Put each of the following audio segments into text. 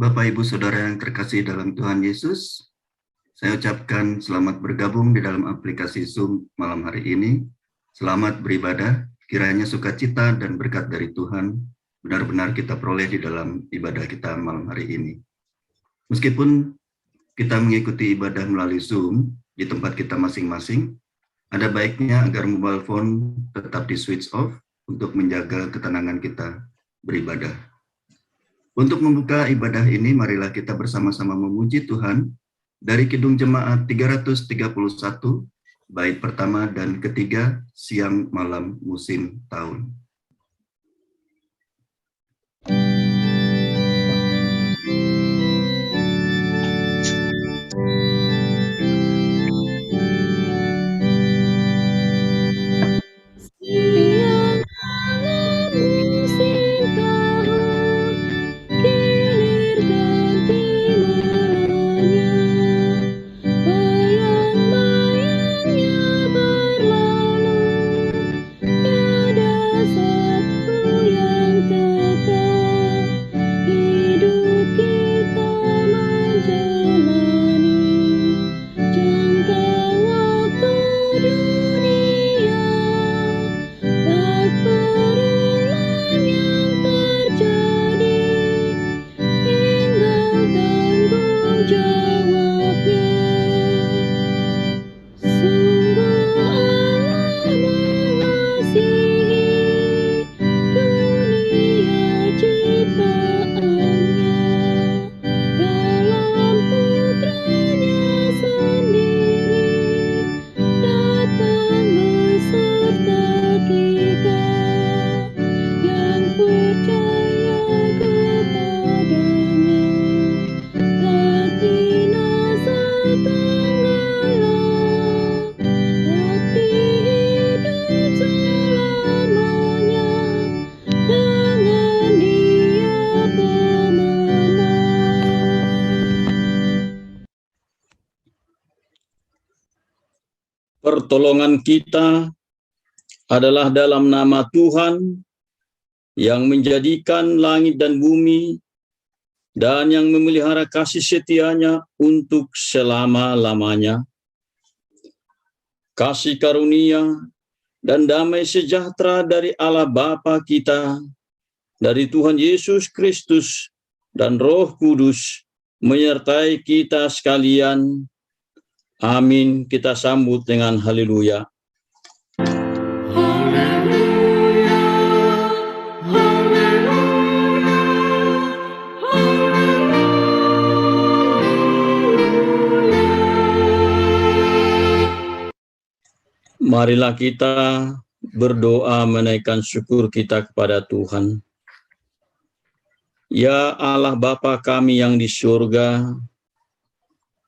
Bapak, Ibu, Saudara yang terkasih dalam Tuhan Yesus, saya ucapkan selamat bergabung di dalam aplikasi Zoom malam hari ini. Selamat beribadah, kiranya sukacita dan berkat dari Tuhan benar-benar kita peroleh di dalam ibadah kita malam hari ini. Meskipun kita mengikuti ibadah melalui Zoom di tempat kita masing-masing, ada baiknya agar mobile phone tetap di switch off untuk menjaga ketenangan kita beribadah. Untuk membuka ibadah ini, marilah kita bersama-sama memuji Tuhan dari Kidung Jemaat 331, bait pertama dan ketiga, siang malam musim tahun. Pertolongan kita adalah dalam nama Tuhan yang menjadikan langit dan bumi dan yang memelihara kasih setianya untuk selama-lamanya. Kasih karunia dan damai sejahtera dari Allah Bapa kita, dari Tuhan Yesus Kristus dan Roh Kudus menyertai kita sekalian. Amin. Kita sambut dengan haleluya. Haleluya, haleluya, haleluya. Marilah kita berdoa menaikkan syukur kita kepada Tuhan. Ya Allah Bapa kami yang di surga,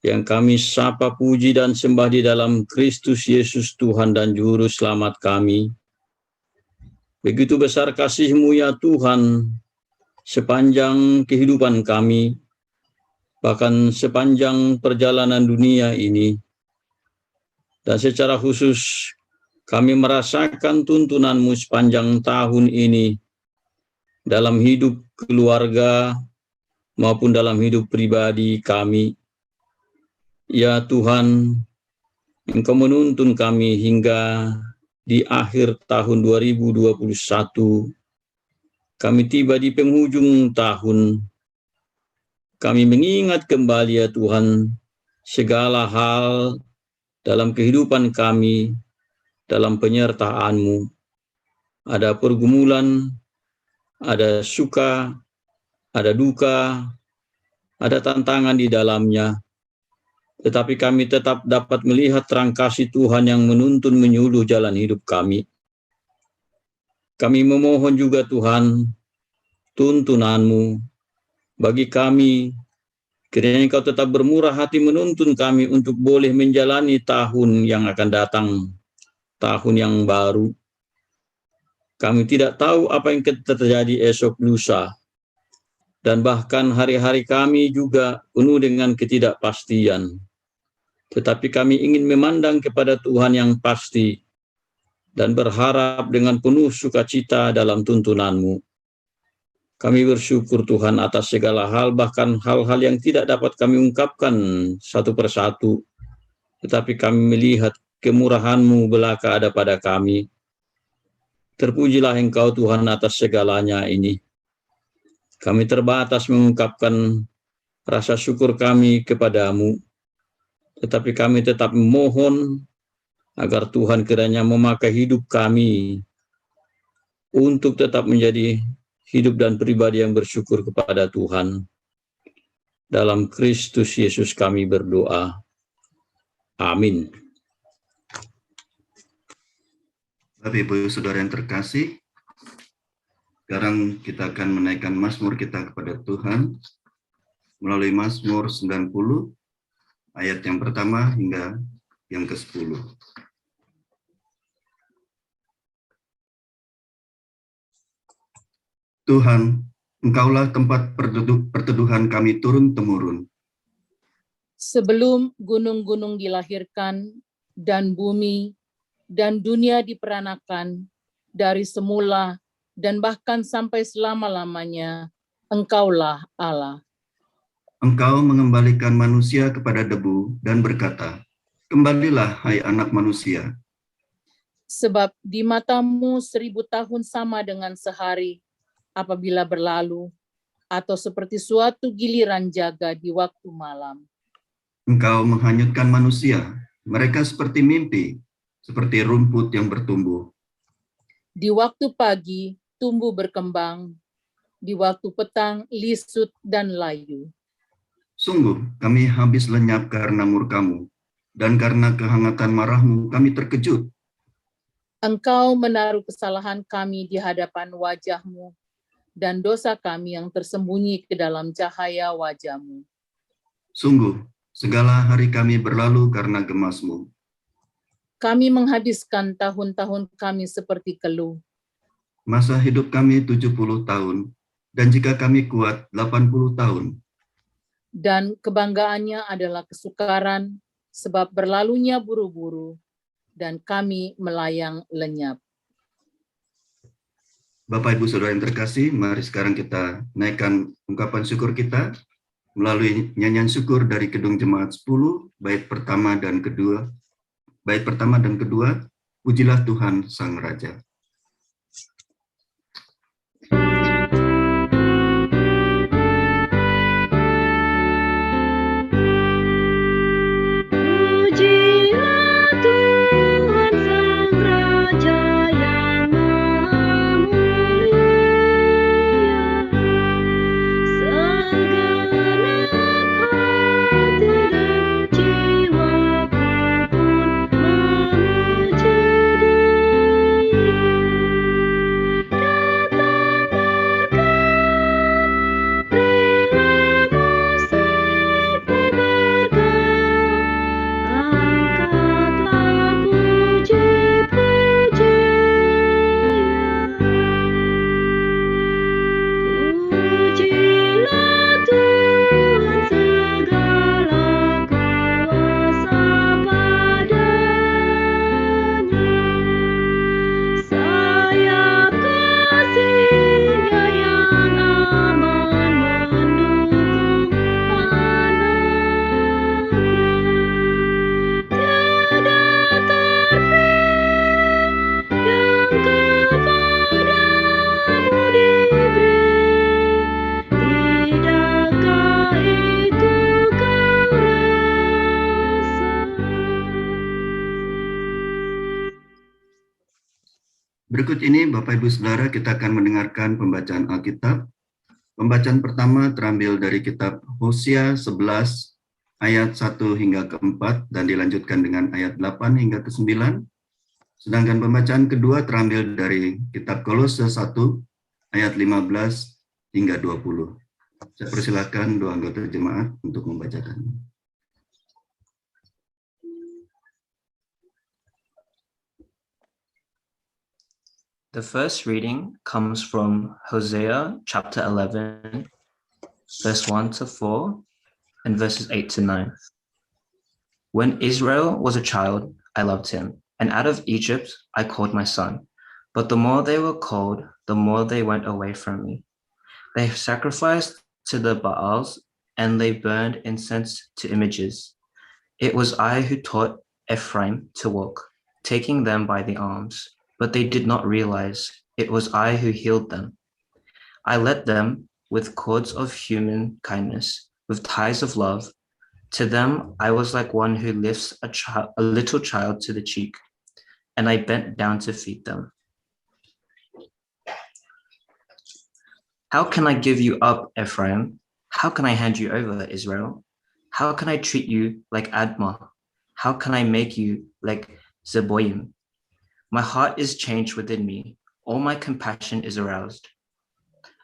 yang kami sapa, puji, dan sembah di dalam Kristus Yesus Tuhan dan Juru Selamat kami. Begitu besar kasih-Mu ya Tuhan, sepanjang kehidupan kami, bahkan sepanjang perjalanan dunia ini. Dan secara khusus, kami merasakan tuntunan-Mu sepanjang tahun ini, dalam hidup keluarga maupun dalam hidup pribadi kami. Ya Tuhan, Engkau menuntun kami hingga di akhir tahun 2021. Kami tiba di penghujung tahun. Kami mengingat kembali ya Tuhan, segala hal dalam kehidupan kami, dalam penyertaan-Mu. Ada pergumulan, ada suka, ada duka, ada tantangan di dalamnya. Tetapi kami tetap dapat melihat terang kasih Tuhan yang menuntun menyuluh jalan hidup kami. Kami memohon juga Tuhan, tuntunan-Mu bagi kami, kiranya Engkau tetap bermurah hati menuntun kami untuk boleh menjalani tahun yang akan datang, tahun yang baru. Kami tidak tahu apa yang terjadi esok lusa, dan bahkan hari-hari kami juga penuh dengan ketidakpastian. Tetapi kami ingin memandang kepada Tuhan yang pasti dan berharap dengan penuh sukacita dalam tuntunan-Mu. Kami bersyukur Tuhan atas segala hal, bahkan hal-hal yang tidak dapat kami ungkapkan satu persatu. Tetapi kami melihat kemurahan-Mu belaka ada pada kami. Terpujilah Engkau Tuhan atas segalanya ini. Kami terbatas mengungkapkan rasa syukur kami kepadamu, tetapi kami tetap memohon agar Tuhan kiranya memakai hidup kami untuk tetap menjadi hidup dan pribadi yang bersyukur kepada Tuhan. Dalam Kristus Yesus kami berdoa. Amin. Bapak Ibu Saudara yang terkasih, sekarang kita akan menaikkan Mazmur kita kepada Tuhan melalui Mazmur 90 ayat yang pertama hingga yang ke-10. Tuhan, Engkaulah tempat perteduhan kami turun-temurun. Sebelum gunung-gunung dilahirkan dan bumi dan dunia diperanakan, dari semula dan bahkan sampai selama-lamanya, Engkaulah Allah. Engkau mengembalikan manusia kepada debu dan berkata, "Kembalilah, hai anak manusia." Sebab di matamu 1000 tahun sama dengan sehari apabila berlalu, atau seperti suatu giliran jaga di waktu malam. Engkau menghanyutkan manusia, mereka seperti mimpi, seperti rumput yang bertumbuh. Di waktu pagi tumbuh berkembang, di waktu petang lisut dan layu. Sungguh kami habis lenyap karena murka-Mu, dan karena kehangatan marah-Mu kami terkejut. Engkau menaruh kesalahan kami di hadapan wajah-Mu, dan dosa kami yang tersembunyi ke dalam cahaya wajah-Mu. Sungguh, segala hari kami berlalu karena gemas-Mu. Kami menghabiskan tahun-tahun kami seperti keluh. Masa hidup kami 70 tahun, dan jika kami kuat 80 tahun. Dan kebanggaannya adalah kesukaran, sebab berlalunya buru-buru, dan kami melayang lenyap. Bapak Ibu Saudara yang terkasih, mari sekarang kita naikkan ungkapan syukur kita melalui nyanyian syukur dari Kedung Jemaat 10, bait pertama dan kedua. Bait pertama dan kedua, Pujilah Tuhan Sang Raja. Berikut ini Bapak Ibu Saudara, kita akan mendengarkan pembacaan Alkitab. Pembacaan pertama terambil dari kitab Hosea 11 ayat 1 hingga ke-4 dan dilanjutkan dengan ayat 8 hingga ke-9. Sedangkan pembacaan kedua terambil dari kitab Kolose 1 ayat 15 hingga 20. Saya persilakan dua anggota jemaat untuk membacakan. The first reading comes from Hosea chapter 11, verse 1 to 4, and verses 8 to 9. When Israel was a child, I loved him, and out of Egypt I called my son. But the more they were called, the more they went away from me. They sacrificed to the Baals, and they burned incense to images. It was I who taught Ephraim to walk, taking them by the arms, but they did not realize it was I who healed them. I led them with cords of human kindness, with ties of love. To them, I was like one who lifts a little child to the cheek, and I bent down to feed them. How can I give you up, Ephraim? How can I hand you over, Israel? How can I treat you like Admah? How can I make you like Zeboim? My heart is changed within me. All my compassion is aroused.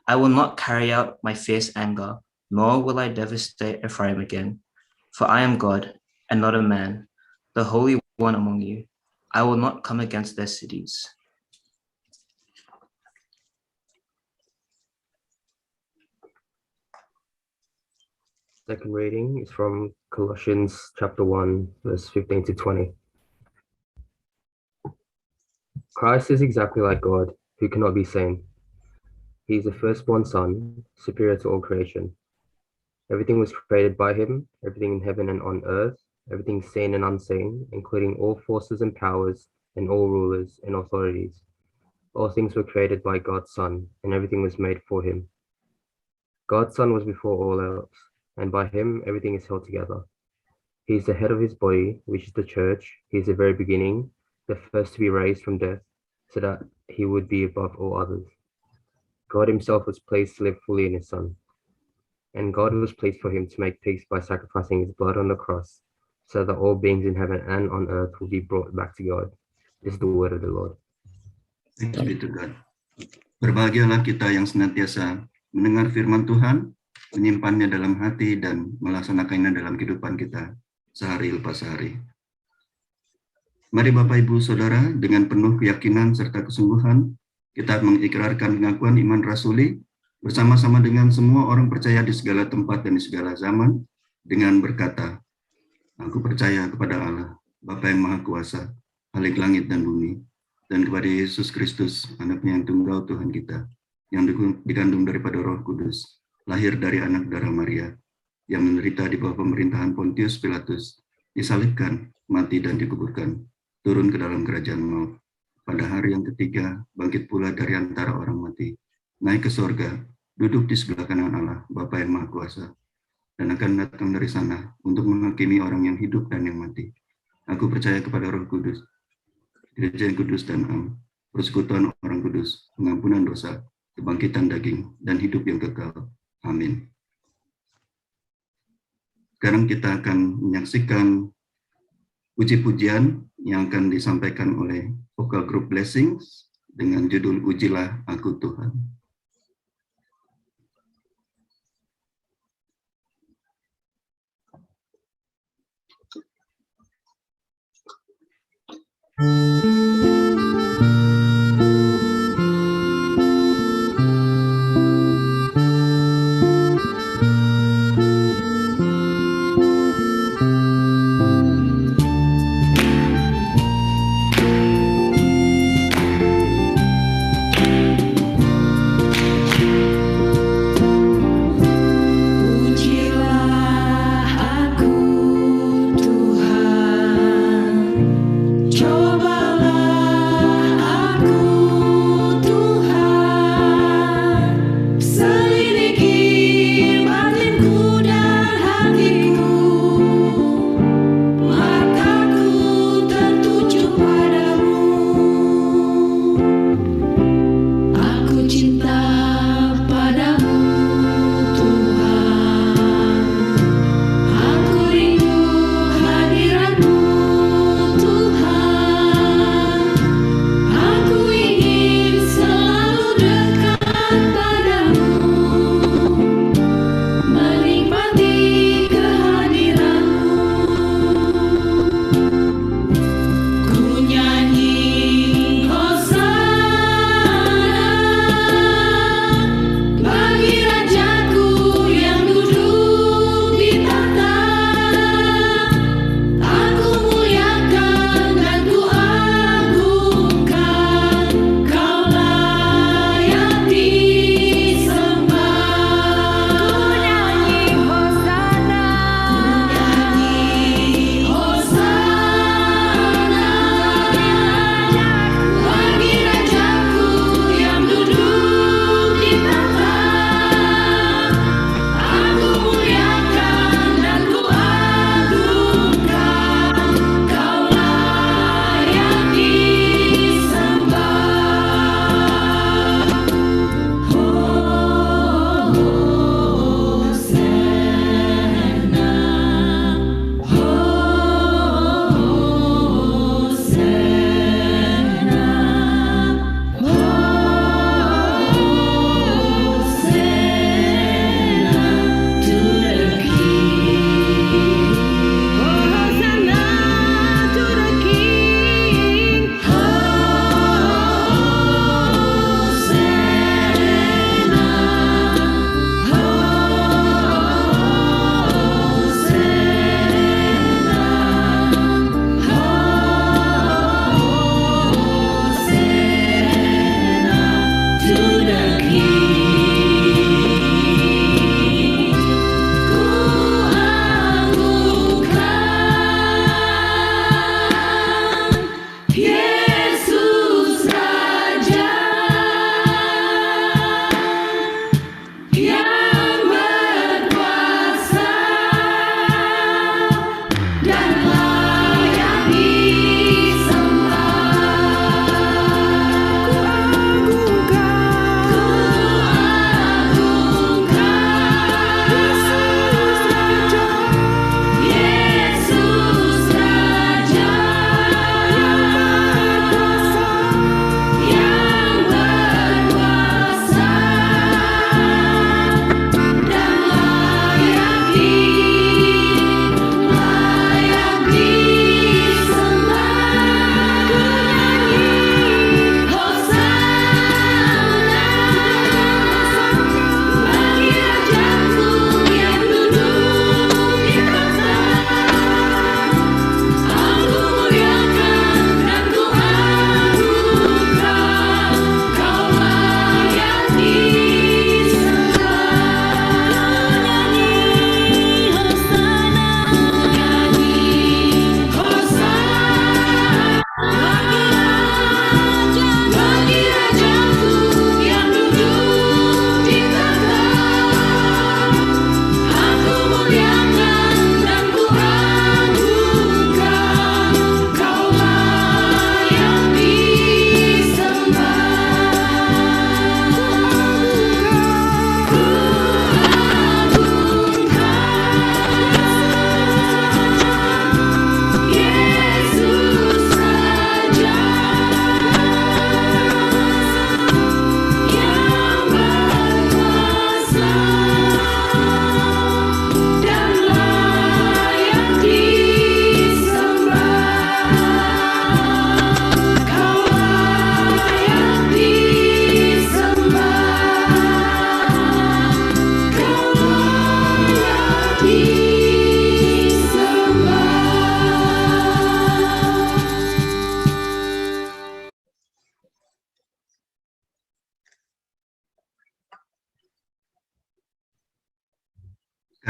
I will not carry out my fierce anger, nor will I devastate Ephraim again. For I am God and not a man, the Holy One among you. I will not come against their cities. Second reading is from Colossians chapter 1, verse 15 to 20. Christ is exactly like God, who cannot be seen. He is the firstborn Son, superior to all creation. Everything was created by him, everything in heaven and on earth, everything seen and unseen, including all forces and powers and all rulers and authorities. All things were created by God's Son, and everything was made for him. God's Son was before all else, and by him everything is held together. He is the head of his body, which is the church. He is the very beginning, the first to be raised from death, so that he would be above all others. God himself was pleased to live fully in his Son. And God was pleased for him to make peace by sacrificing his blood on the cross, so that all beings in heaven and on earth will be brought back to God. This is the word of the Lord. Thanks be to God. Berbahagialah kita yang senantiasa mendengar firman Tuhan, menyimpannya dalam hati, dan melaksanakannya dalam kehidupan kita sehari lepas sehari. Mari Bapak, Ibu, Saudara, dengan penuh keyakinan serta kesungguhan, kita mengikrarkan pengakuan iman rasuli bersama-sama dengan semua orang percaya di segala tempat dan di segala zaman, dengan berkata, aku percaya kepada Allah, Bapa yang Maha Kuasa, Khalik langit dan bumi, dan kepada Yesus Kristus, anaknya yang tunggal Tuhan kita, yang dikandung daripada Roh Kudus, lahir dari anak darah Maria, yang menderita di bawah pemerintahan Pontius Pilatus, disalibkan, mati dan dikuburkan, turun ke dalam kerajaan maut. Pada hari yang ketiga, bangkit pula dari antara orang mati, naik ke sorga, duduk di sebelah kanan Allah, Bapa yang Maha Kuasa, dan akan datang dari sana untuk menghakimi orang yang hidup dan yang mati. Aku percaya kepada Roh Kudus, Gereja yang kudus dan am, persekutuan orang kudus, pengampunan dosa, kebangkitan daging, dan hidup yang kekal. Amin. Sekarang kita akan menyaksikan puji-pujian yang akan disampaikan oleh Vocal Group Blessings dengan judul Ujilah Aku Tuhan.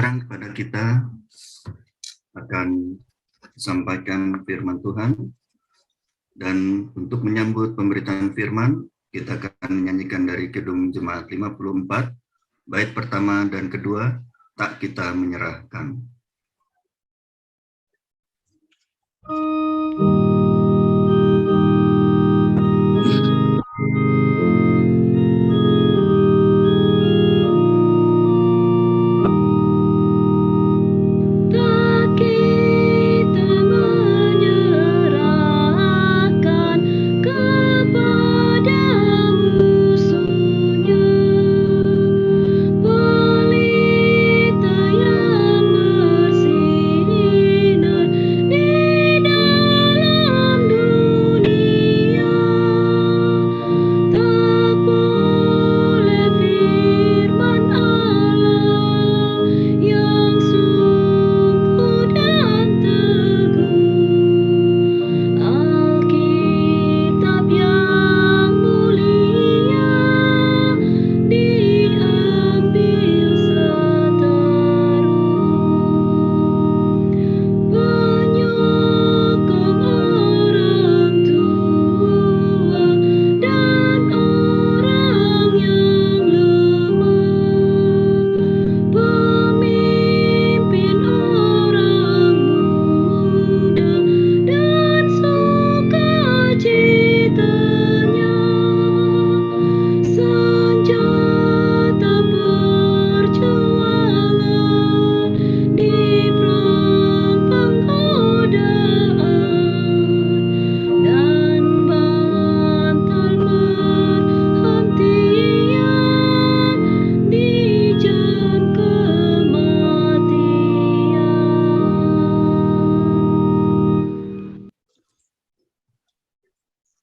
Sekarang kepada kita akan sampaikan firman Tuhan, dan untuk menyambut pemberitaan firman kita akan menyanyikan dari Kidung Jemaat 54 bait pertama dan kedua, Tak Kita Menyerahkan.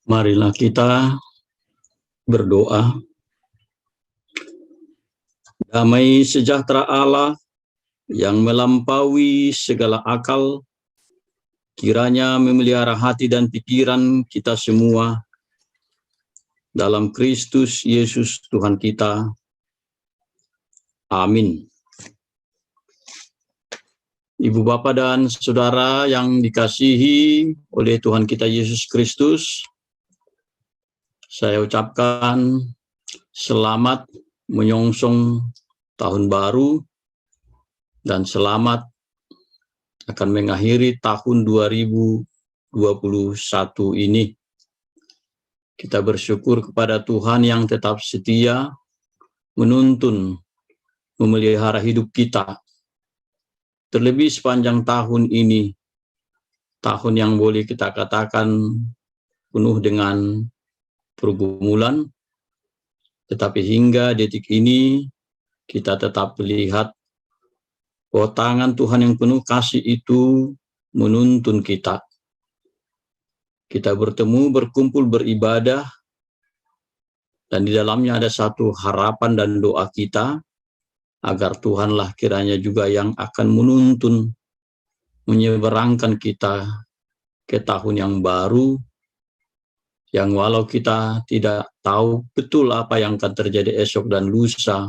Marilah kita berdoa. Damai sejahtera Allah yang melampaui segala akal, kiranya memelihara hati dan pikiran kita semua dalam Kristus Yesus Tuhan kita. Amin. Ibu Bapa dan Saudara yang dikasihi oleh Tuhan kita Yesus Kristus, saya ucapkan selamat menyongsong tahun baru dan selamat akan mengakhiri tahun 2021 ini. Kita bersyukur kepada Tuhan yang tetap setia menuntun, memelihara hidup kita. Terlebih sepanjang tahun ini, tahun yang boleh kita katakan penuh dengan pergumulan, tetapi hingga detik ini kita tetap melihat bahwa tangan Tuhan yang penuh kasih itu menuntun kita. Kita bertemu, berkumpul, beribadah, dan di dalamnya ada satu harapan dan doa kita, agar Tuhanlah kiranya juga yang akan menuntun, menyeberangkan kita ke tahun yang baru, yang walau kita tidak tahu betul apa yang akan terjadi esok dan lusa,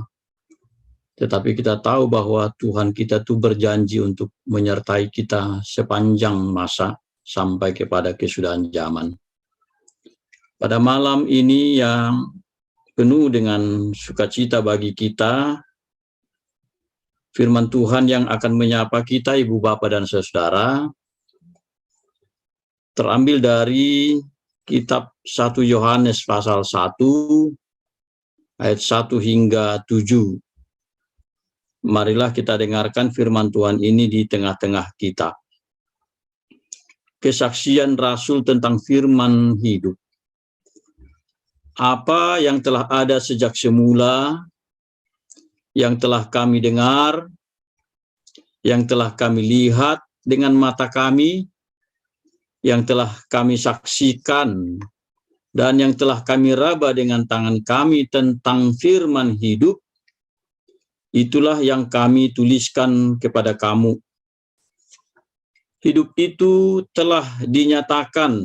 tetapi kita tahu bahwa Tuhan kita itu berjanji untuk menyertai kita sepanjang masa sampai kepada kesudahan zaman. Pada malam ini yang penuh dengan sukacita bagi kita, firman Tuhan yang akan menyapa kita, Ibu Bapa dan Saudara, terambil dari Kitab 1 Yohanes pasal 1 ayat 1 hingga 7. Marilah kita dengarkan firman Tuhan ini di tengah-tengah kita. Kesaksian Rasul tentang firman hidup. Apa yang telah ada sejak semula, yang telah kami dengar, yang telah kami lihat dengan mata kami, yang telah kami saksikan, dan yang telah kami raba dengan tangan kami tentang firman hidup, itulah yang kami tuliskan kepada kamu. Hidup itu telah dinyatakan,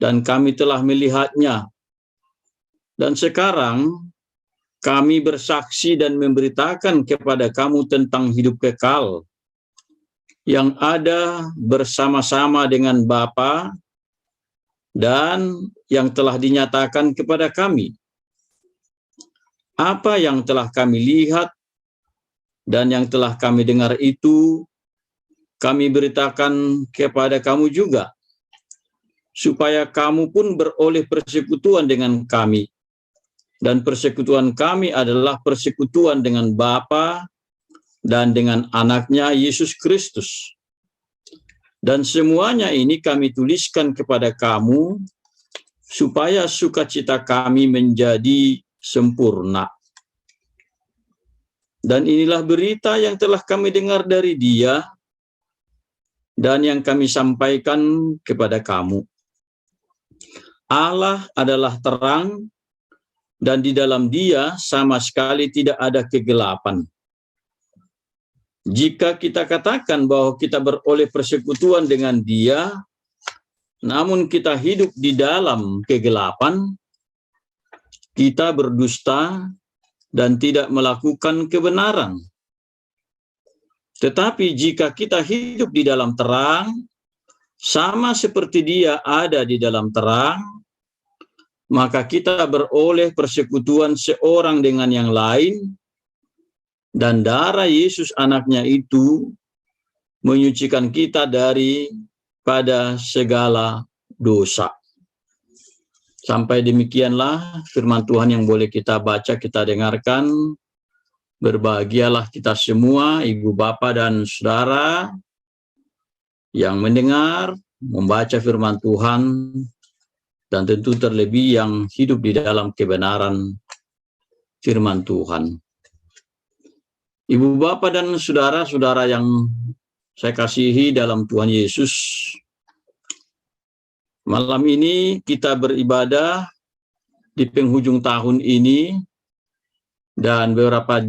dan kami telah melihatnya. Dan sekarang kami bersaksi dan memberitakan kepada kamu tentang hidup kekal yang ada bersama-sama dengan Bapa dan yang telah dinyatakan kepada kami. Apa yang telah kami lihat dan yang telah kami dengar itu kami beritakan kepada kamu juga, supaya kamu pun beroleh persekutuan dengan kami. Dan persekutuan kami adalah persekutuan dengan Bapa dan dengan anaknya Yesus Kristus. Dan semuanya ini kami tuliskan kepada kamu, supaya sukacita kami menjadi sempurna. Dan inilah berita yang telah kami dengar dari Dia, dan yang kami sampaikan kepada kamu. Allah adalah terang, dan di dalam Dia sama sekali tidak ada kegelapan. Jika kita katakan bahwa kita beroleh persekutuan dengan Dia, namun kita hidup di dalam kegelapan, kita berdusta dan tidak melakukan kebenaran. Tetapi jika kita hidup di dalam terang, sama seperti Dia ada di dalam terang, maka kita beroleh persekutuan seorang dengan yang lain, dan darah Yesus anaknya itu menyucikan kita daripada segala dosa. Sampai demikianlah firman Tuhan yang boleh kita baca, kita dengarkan. Berbahagialah kita semua, ibu, bapa, dan saudara yang mendengar, membaca firman Tuhan, dan tentu terlebih yang hidup di dalam kebenaran firman Tuhan. Ibu, bapa, dan saudara-saudara yang saya kasihi dalam Tuhan Yesus, malam ini kita beribadah di penghujung tahun ini, dan beberapa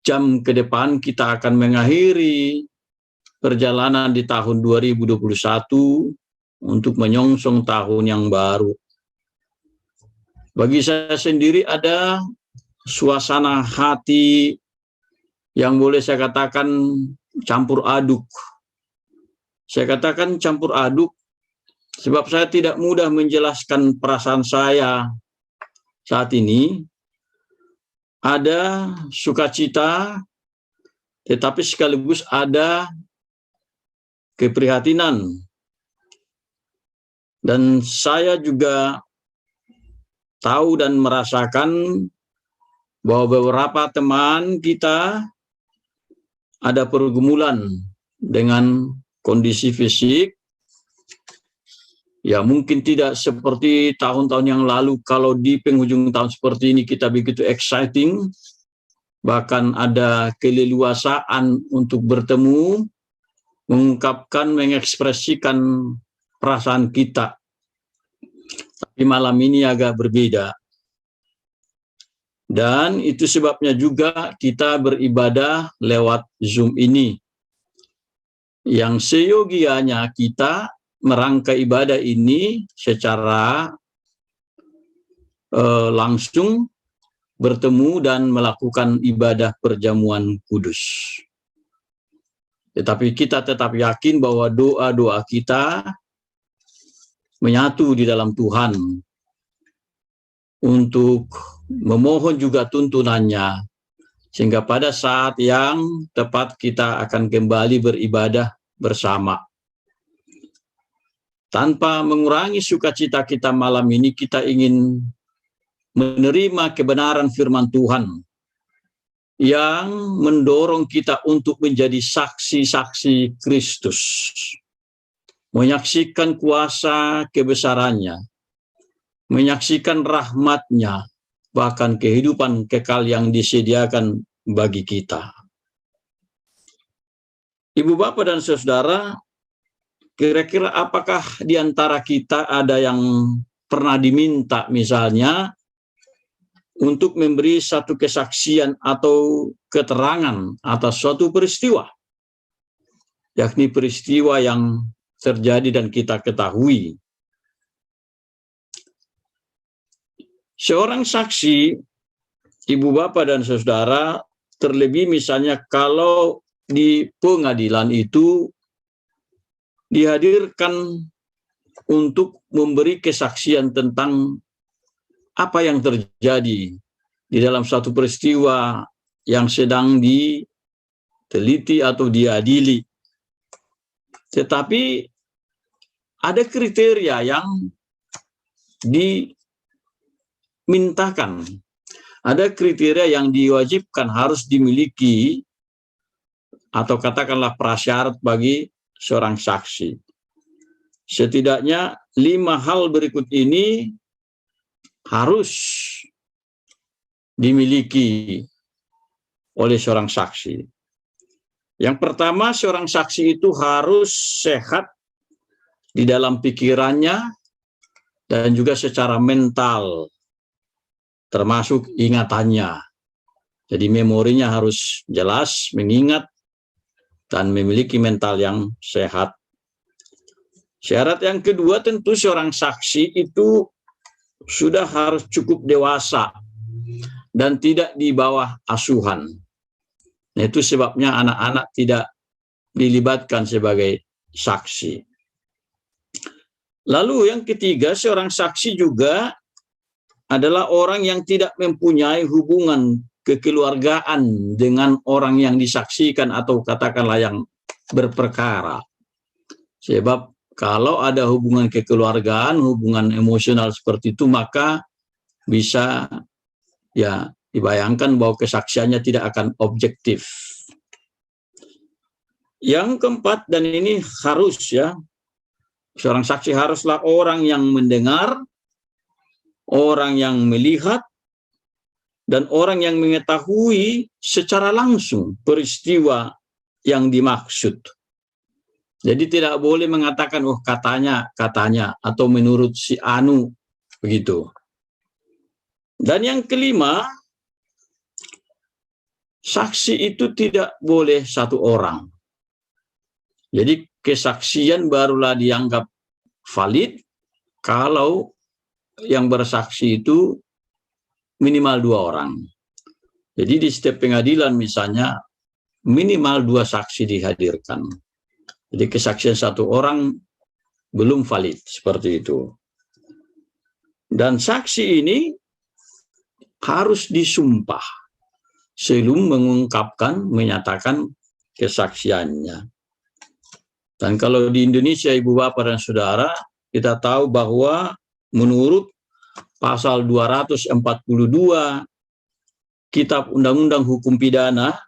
jam ke depan kita akan mengakhiri perjalanan di tahun 2021 untuk menyongsong tahun yang baru. Bagi saya sendiri ada suasana hati yang boleh saya katakan campur aduk. Saya katakan campur aduk sebab saya tidak mudah menjelaskan perasaan saya saat ini. Ada sukacita, tetapi sekaligus ada keprihatinan. Dan saya juga tahu dan merasakan bahwa beberapa teman kita ada pergumulan dengan kondisi fisik, ya mungkin tidak seperti tahun-tahun yang lalu. Kalau di penghujung tahun seperti ini kita begitu exciting, bahkan ada keleluasaan untuk bertemu, mengungkapkan, mengekspresikan perasaan kita. Tapi malam ini agak berbeda. Dan itu sebabnya juga kita beribadah lewat Zoom ini. Yang seyogianya kita merangkai ibadah ini secara langsung bertemu dan melakukan ibadah perjamuan kudus. Tetapi kita tetap yakin bahwa doa-doa kita menyatu di dalam Tuhan untuk memohon juga tuntunannya, sehingga pada saat yang tepat kita akan kembali beribadah bersama. Tanpa mengurangi sukacita kita malam ini, kita ingin menerima kebenaran firman Tuhan yang mendorong kita untuk menjadi saksi-saksi Kristus, menyaksikan kuasa kebesarannya, menyaksikan rahmat-Nya, bahkan kehidupan kekal yang disediakan bagi kita. Ibu, bapak, dan saudara, kira-kira apakah di antara kita ada yang pernah diminta misalnya untuk memberi satu kesaksian atau keterangan atas suatu peristiwa, yakni peristiwa yang terjadi dan kita ketahui. Seorang saksi Ibu Bapak dan Saudara, terlebih misalnya kalau di pengadilan itu dihadirkan untuk memberi kesaksian tentang apa yang terjadi di dalam suatu peristiwa yang sedang diteliti atau diadili. Tetapi ada kriteria yang dimintakan, ada kriteria yang diwajibkan harus dimiliki atau katakanlah prasyarat bagi seorang saksi. Setidaknya 5 hal berikut ini harus dimiliki oleh seorang saksi. Yang pertama, seorang saksi itu harus sehat di dalam pikirannya dan juga secara mental, termasuk ingatannya. Jadi memorinya harus jelas, mengingat, dan memiliki mental yang sehat. Syarat yang kedua, tentu seorang saksi itu sudah harus cukup dewasa dan tidak di bawah asuhan. Nah, itu sebabnya anak-anak tidak dilibatkan sebagai saksi. Lalu yang ketiga, seorang saksi juga adalah orang yang tidak mempunyai hubungan kekeluargaan dengan orang yang disaksikan atau katakanlah yang berperkara. Sebab kalau ada hubungan kekeluargaan, hubungan emosional seperti itu, maka bisa ya dibayangkan bahwa kesaksiannya tidak akan objektif. Yang keempat, dan ini harus ya, seorang saksi haruslah orang yang mendengar, orang yang melihat, dan orang yang mengetahui secara langsung peristiwa yang dimaksud. Jadi tidak boleh mengatakan, oh katanya, atau menurut si Anu, begitu. Dan yang kelima, saksi itu tidak boleh satu orang. Jadi kesaksian barulah dianggap valid kalau yang bersaksi itu minimal 2 orang. Jadi di setiap pengadilan misalnya minimal 2 saksi dihadirkan. Jadi kesaksian 1 orang belum valid, seperti itu. Dan saksi ini harus disumpah sebelum mengungkapkan, menyatakan kesaksiannya. Dan kalau di Indonesia, Ibu Bapak dan Saudara, kita tahu bahwa menurut pasal 242 Kitab Undang-Undang Hukum Pidana,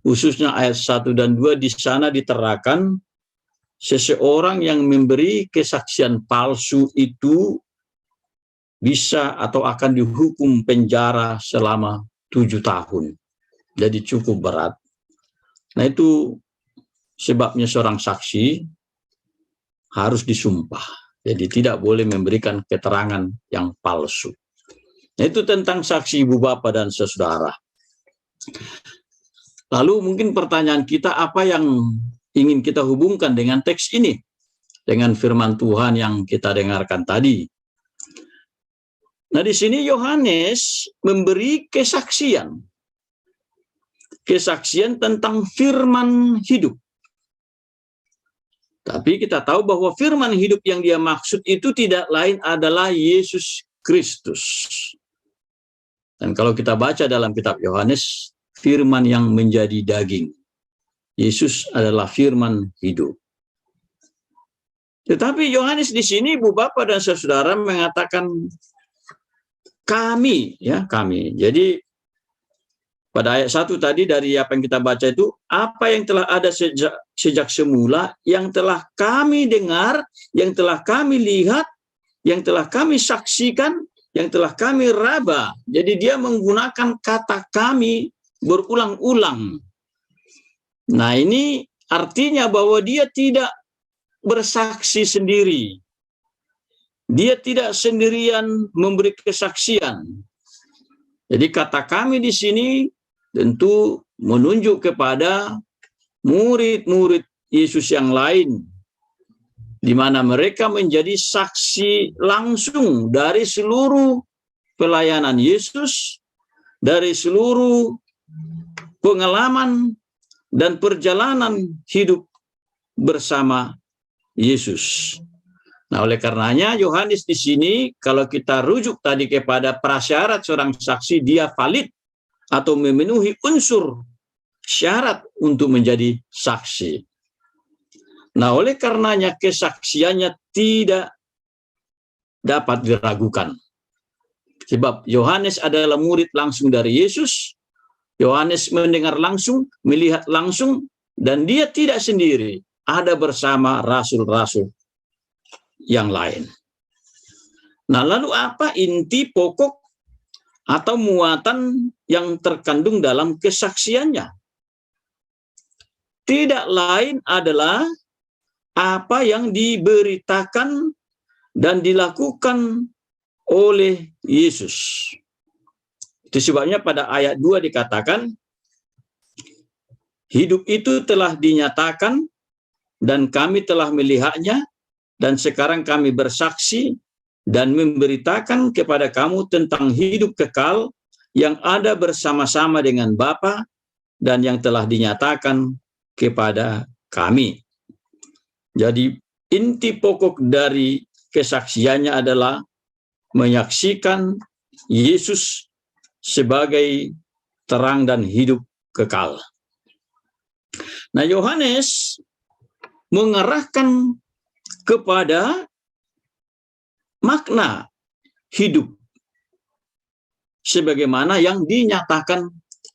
khususnya ayat 1 dan 2, di sana diterakan seseorang yang memberi kesaksian palsu itu bisa atau akan dihukum penjara selama 7 tahun. Jadi cukup berat. Nah, itu sebabnya seorang saksi harus disumpah. Jadi tidak boleh memberikan keterangan yang palsu. Nah, itu tentang saksi Ibu Bapak dan Saudara. Lalu mungkin pertanyaan kita, apa yang ingin kita hubungkan dengan teks ini? Dengan firman Tuhan yang kita dengarkan tadi. Nah, di sini Yohanes memberi kesaksian. Kesaksian tentang firman hidup. Tapi kita tahu bahwa firman hidup yang dia maksud itu tidak lain adalah Yesus Kristus. Dan kalau kita baca dalam kitab Yohanes, firman yang menjadi daging. Yesus adalah firman hidup. Tetapi Yohanes di sini, Ibu Bapak dan Saudara, mengatakan kami, ya kami. Jadi pada ayat 1 tadi dari apa yang kita baca itu, apa yang telah ada sejak semula, yang telah kami dengar, yang telah kami lihat, yang telah kami saksikan, yang telah kami raba. Jadi dia menggunakan kata kami berulang-ulang. Nah, ini artinya bahwa dia tidak bersaksi sendiri. Dia tidak sendirian memberi kesaksian. Jadi kata kami di sini tentu menunjuk kepada murid-murid Yesus yang lain, di mana mereka menjadi saksi langsung dari seluruh pelayanan Yesus dari seluruh pengalaman dan perjalanan hidup bersama Yesus. Nah, oleh karenanya Yohanes di sini, kalau kita rujuk tadi kepada prasyarat seorang saksi, dia valid atau memenuhi unsur syarat untuk menjadi saksi. Nah, oleh karenanya kesaksiannya tidak dapat diragukan. Sebab Yohanes adalah murid langsung dari Yesus. Yohanes mendengar langsung, melihat langsung, dan dia tidak sendiri, ada bersama rasul-rasul yang lain. Nah, lalu apa inti pokok atau muatan yang terkandung dalam kesaksiannya? Tidak lain adalah apa yang diberitakan dan dilakukan oleh Yesus. Itu sebabnya pada ayat 2 dikatakan, hidup itu telah dinyatakan dan kami telah melihatnya, dan sekarang kami bersaksi dan memberitakan kepada kamu tentang hidup kekal yang ada bersama-sama dengan Bapa dan yang telah dinyatakan kepada kami. Jadi inti pokok dari kesaksiannya adalah menyaksikan Yesus sebagai terang dan hidup kekal. Nah, Yohanes mengarahkan kepada makna hidup sebagaimana yang dinyatakan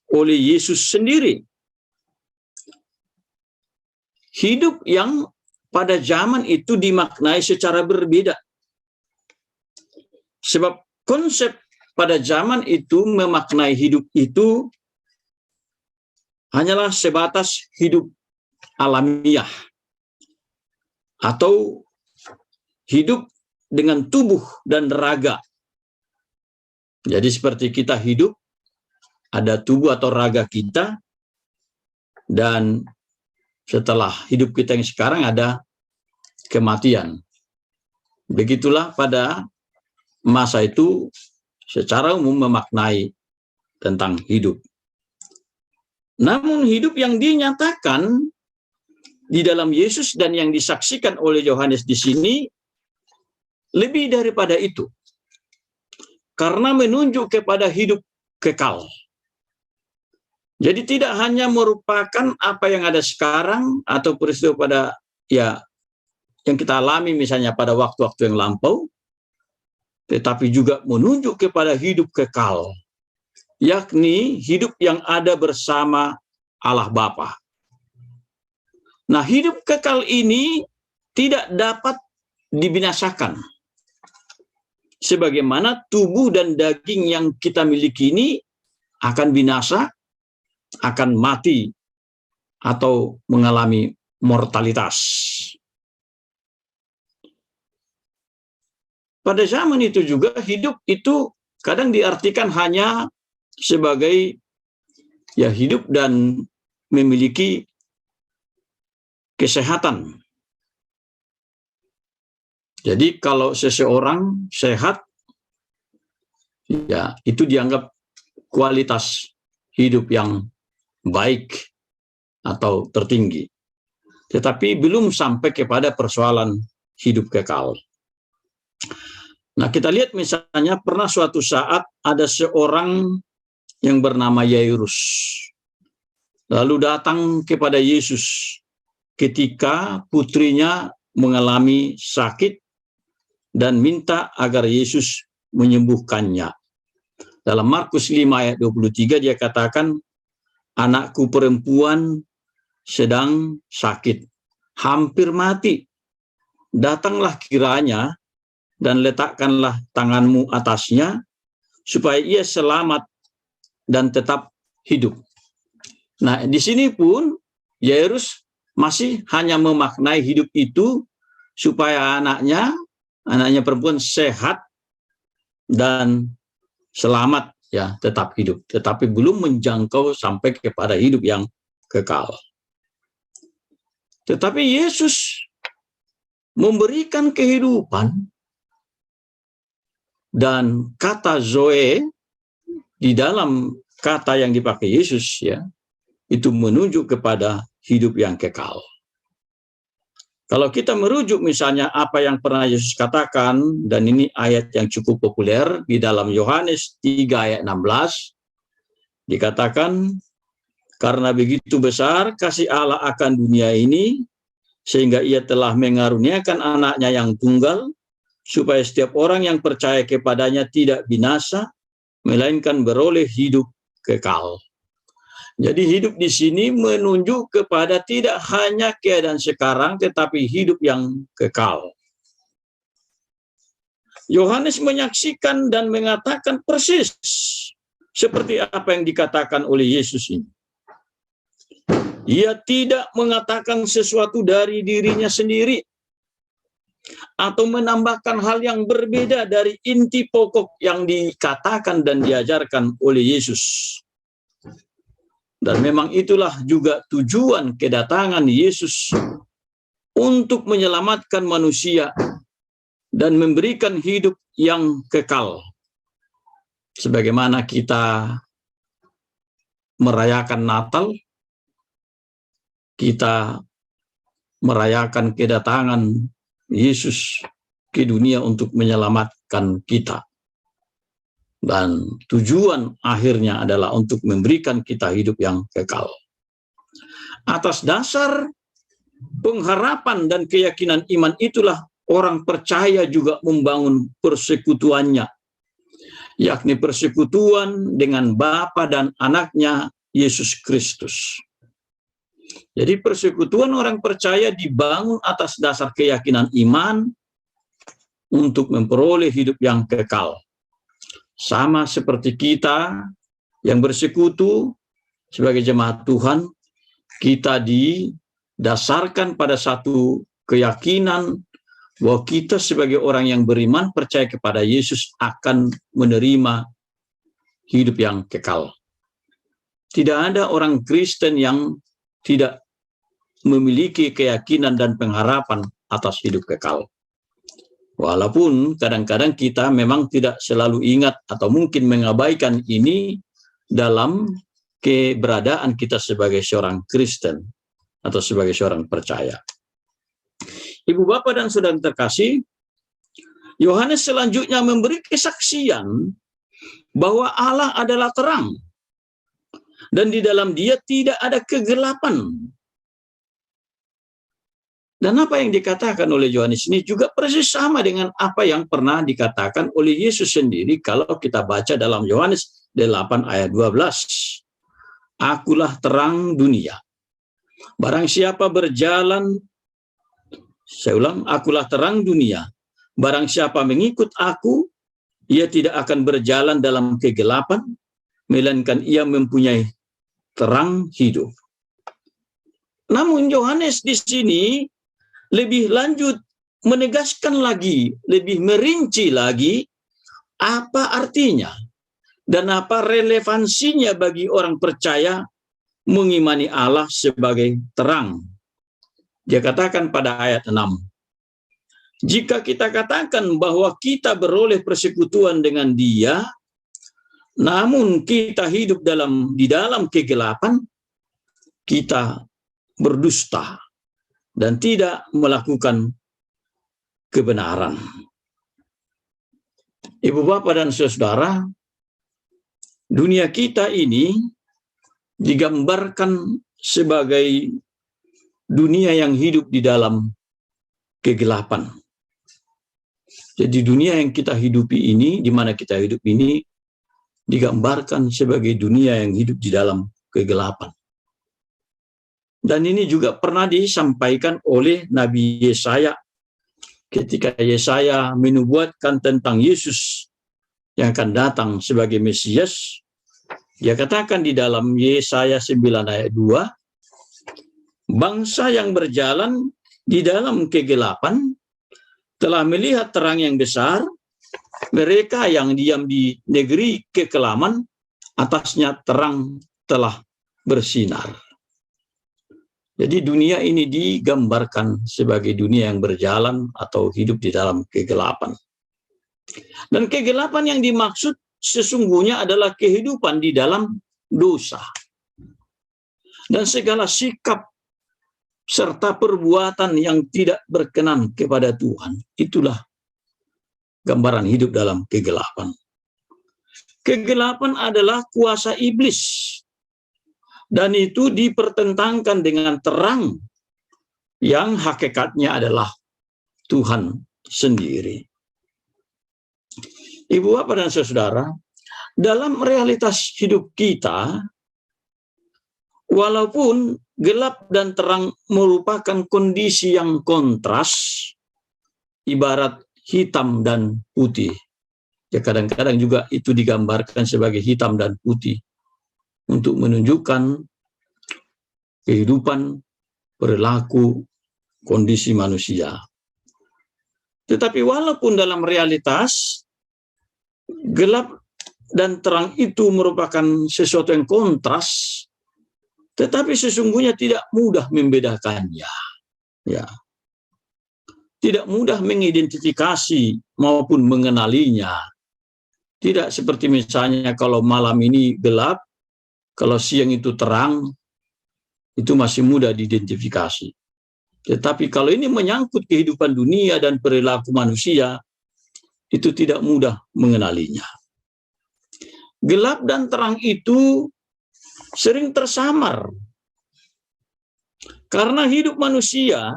oleh Yesus sendiri. Hidup yang pada zaman itu dimaknai secara berbeda. Sebab konsep pada zaman itu memaknai hidup itu hanyalah sebatas hidup alamiah atau hidup dengan tubuh dan raga. Jadi seperti kita hidup, ada tubuh atau raga kita, dan setelah hidup kita yang sekarang ada kematian. Begitulah pada masa itu secara umum memaknai tentang hidup. Namun hidup yang dinyatakan di dalam Yesus dan yang disaksikan oleh Yohanes di sini lebih daripada itu. Karena menunjuk kepada hidup kekal. Jadi tidak hanya merupakan apa yang ada sekarang atau peristiwa pada yang kita alami misalnya pada waktu-waktu yang lampau, tetapi juga menunjuk kepada hidup kekal, yakni hidup yang ada bersama Allah Bapa. Nah, hidup kekal ini tidak dapat dibinasakan. Sebagaimana tubuh dan daging yang kita miliki ini akan binasa, akan mati, atau mengalami mortalitas. Pada zaman itu juga hidup itu kadang diartikan hanya sebagai hidup dan memiliki kesehatan. Jadi kalau seseorang sehat, itu dianggap kualitas hidup yang baik atau tertinggi. Tetapi belum sampai kepada persoalan hidup kekal. Nah, kita lihat misalnya pernah suatu saat ada seorang yang bernama Yairus. Lalu datang kepada Yesus ketika putrinya mengalami sakit dan minta agar Yesus menyembuhkannya. Dalam Markus 5 ayat 23 dia katakan, anakku perempuan sedang sakit, hampir mati. Datanglah kiranya dan letakkanlah tanganmu atasnya, supaya ia selamat dan tetap hidup. Nah, di sini pun Yairus masih hanya memaknai hidup itu supaya anaknya perempuan sehat dan selamat, tetap hidup. Tetapi belum menjangkau sampai kepada hidup yang kekal. Tetapi Yesus memberikan kehidupan, dan kata Zoe di dalam kata yang dipakai Yesus ya, itu menunjuk kepada hidup yang kekal. Kalau kita merujuk misalnya apa yang pernah Yesus katakan, dan ini ayat yang cukup populer di dalam Yohanes 3 ayat 16, dikatakan, karena begitu besar kasih Allah akan dunia ini, sehingga ia telah mengaruniakan anaknya yang tunggal, supaya setiap orang yang percaya kepadanya tidak binasa, melainkan beroleh hidup kekal. Jadi hidup di sini menunjuk kepada tidak hanya keadaan sekarang, tetapi hidup yang kekal. Yohanes menyaksikan dan mengatakan persis seperti apa yang dikatakan oleh Yesus ini. Ia tidak mengatakan sesuatu dari dirinya sendiri atau menambahkan hal yang berbeda dari inti pokok yang dikatakan dan diajarkan oleh Yesus. Dan memang itulah juga tujuan kedatangan Yesus untuk menyelamatkan manusia dan memberikan hidup yang kekal. Sebagaimana kita merayakan Natal, kita merayakan kedatangan Yesus ke dunia untuk menyelamatkan kita. Dan tujuan akhirnya adalah untuk memberikan kita hidup yang kekal. Atas dasar pengharapan dan keyakinan iman itulah orang percaya juga membangun persekutuannya, yakni persekutuan dengan Bapa dan anaknya Yesus Kristus. Jadi persekutuan orang percaya dibangun atas dasar keyakinan iman untuk memperoleh hidup yang kekal. Sama seperti kita yang bersekutu sebagai jemaat Tuhan, kita didasarkan pada satu keyakinan bahwa kita sebagai orang yang beriman percaya kepada Yesus akan menerima hidup yang kekal. Tidak ada orang Kristen yang tidak memiliki keyakinan dan pengharapan atas hidup kekal. Walaupun kadang-kadang kita memang tidak selalu ingat atau mungkin mengabaikan ini dalam keberadaan kita sebagai seorang Kristen atau sebagai seorang percaya. Ibu bapak dan saudara terkasih, Yohanes selanjutnya memberi kesaksian bahwa Allah adalah terang dan di dalam Dia tidak ada kegelapan. Dan apa yang dikatakan oleh Yohanes ini juga persis sama dengan apa yang pernah dikatakan oleh Yesus sendiri kalau kita baca dalam Yohanes 8 ayat 12. Akulah terang dunia. Barang siapa berjalan, saya ulang, akulah terang dunia. Barang siapa mengikut aku, ia tidak akan berjalan dalam kegelapan, melainkan ia mempunyai terang hidup. Namun Yohanes di sini lebih lanjut menegaskan lagi, lebih merinci lagi apa artinya dan apa relevansinya bagi orang percaya mengimani Allah sebagai terang. Dia katakan pada ayat 6, jika kita katakan bahwa kita beroleh persekutuan dengan Dia, namun kita hidup di dalam kegelapan, kita berdusta dan tidak melakukan kebenaran. Ibu bapak dan saudara, dunia kita ini digambarkan sebagai dunia yang hidup di dalam kegelapan. Jadi dunia yang kita hidupi ini, di mana kita hidup ini, digambarkan sebagai dunia yang hidup di dalam kegelapan. Dan ini juga pernah disampaikan oleh Nabi Yesaya ketika Yesaya menubuatkan tentang Yesus yang akan datang sebagai Mesias. Dia katakan di dalam Yesaya 9 ayat 2, bangsa yang berjalan di dalam kegelapan telah melihat terang yang besar, mereka yang diam di negeri kekelaman, atasnya terang telah bersinar. Jadi dunia ini digambarkan sebagai dunia yang berjalan atau hidup di dalam kegelapan. Dan kegelapan yang dimaksud sesungguhnya adalah kehidupan di dalam dosa. Dan segala sikap serta perbuatan yang tidak berkenan kepada Tuhan. Itulah gambaran hidup dalam kegelapan. Kegelapan adalah kuasa iblis. Dan itu dipertentangkan dengan terang yang hakikatnya adalah Tuhan sendiri. Ibu, Bapak, dan Saudara, dalam realitas hidup kita, walaupun gelap dan terang merupakan kondisi yang kontras, ibarat hitam dan putih. Ya, kadang-kadang juga itu digambarkan sebagai hitam dan putih untuk menunjukkan kehidupan, perilaku, kondisi manusia. Tetapi walaupun dalam realitas gelap dan terang itu merupakan sesuatu yang kontras, tetapi sesungguhnya tidak mudah membedakannya. Ya. Tidak mudah mengidentifikasi maupun mengenalinya. Tidak seperti misalnya kalau malam ini gelap, kalau siang itu terang, itu masih mudah diidentifikasi. Tetapi kalau ini menyangkut kehidupan dunia dan perilaku manusia, itu tidak mudah mengenalinya. Gelap dan terang itu sering tersamar. Karena hidup manusia,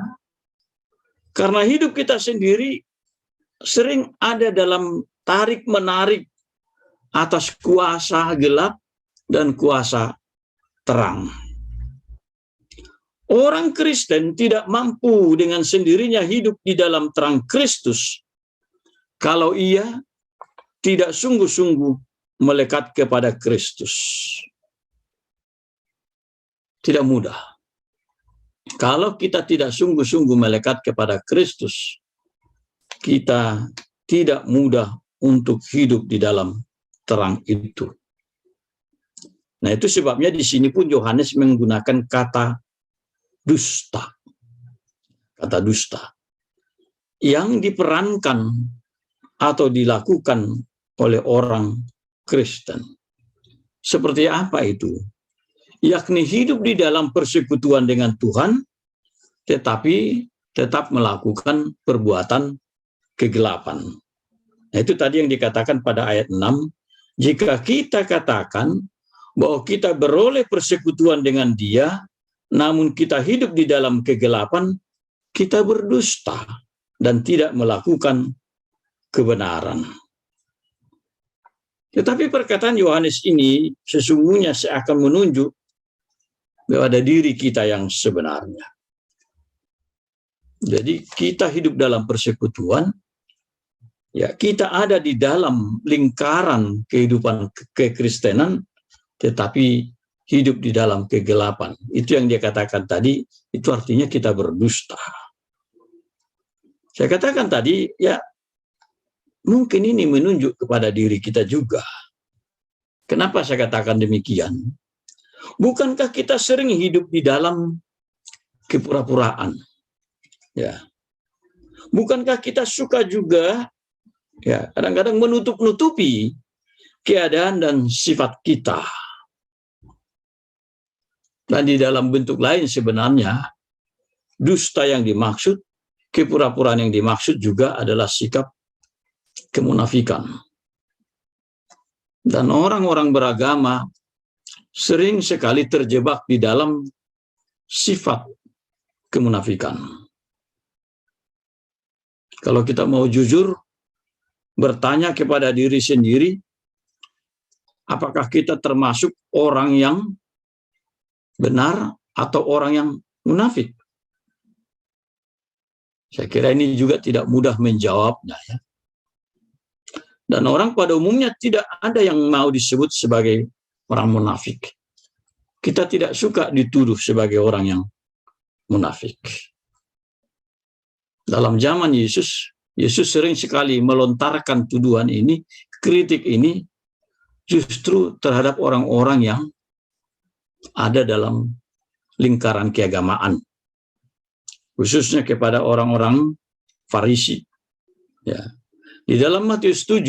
karena hidup kita sendiri sering ada dalam tarik-menarik atas kuasa gelap dan kuasa terang. Orang Kristen tidak mampu dengan sendirinya hidup di dalam terang Kristus kalau ia tidak sungguh-sungguh melekat kepada Kristus. Tidak mudah. Kalau kita tidak sungguh-sungguh melekat kepada Kristus, kita tidak mudah untuk hidup di dalam terang itu. Nah, itu sebabnya di sini pun Yohanes menggunakan kata dusta. Kata dusta. Yang diperankan atau dilakukan oleh orang Kristen. Seperti apa itu? Yakni hidup di dalam persekutuan dengan Tuhan, tetapi tetap melakukan perbuatan kegelapan. Nah, itu tadi yang dikatakan pada ayat 6, jika kita katakan bahwa kita beroleh persekutuan dengan Dia, namun kita hidup di dalam kegelapan, kita berdusta dan tidak melakukan kebenaran. Tetapi perkataan Yohanes ini sesungguhnya seakan menunjuk pada diri kita yang sebenarnya. Jadi kita hidup dalam persekutuan, ya kita ada di dalam lingkaran kehidupan kekristenan, tetapi hidup di dalam kegelapan. Itu yang dia katakan tadi, itu artinya kita berdusta. Saya katakan tadi, ya mungkin ini menunjuk kepada diri kita juga. Kenapa saya katakan demikian? Bukankah kita sering hidup di dalam kepura-puraan? Ya. Bukankah kita suka juga ya kadang-kadang menutup-nutupi keadaan dan sifat kita? Dan di dalam bentuk lain sebenarnya dusta yang dimaksud, kepura-puraan yang dimaksud juga adalah sikap kemunafikan. Dan orang-orang beragama sering sekali terjebak di dalam sifat kemunafikan. Kalau kita mau jujur, bertanya kepada diri sendiri, apakah kita termasuk orang yang benar atau orang yang munafik? Saya kira ini juga tidak mudah menjawabnya, ya. Dan orang pada umumnya tidak ada yang mau disebut sebagai orang munafik. Kita tidak suka dituduh sebagai orang yang munafik. Dalam zaman Yesus sering sekali melontarkan tuduhan ini, kritik ini, justru terhadap orang-orang yang ada dalam lingkaran keagamaan. Khususnya kepada orang-orang Farisi. Ya. Di dalam Matius 7,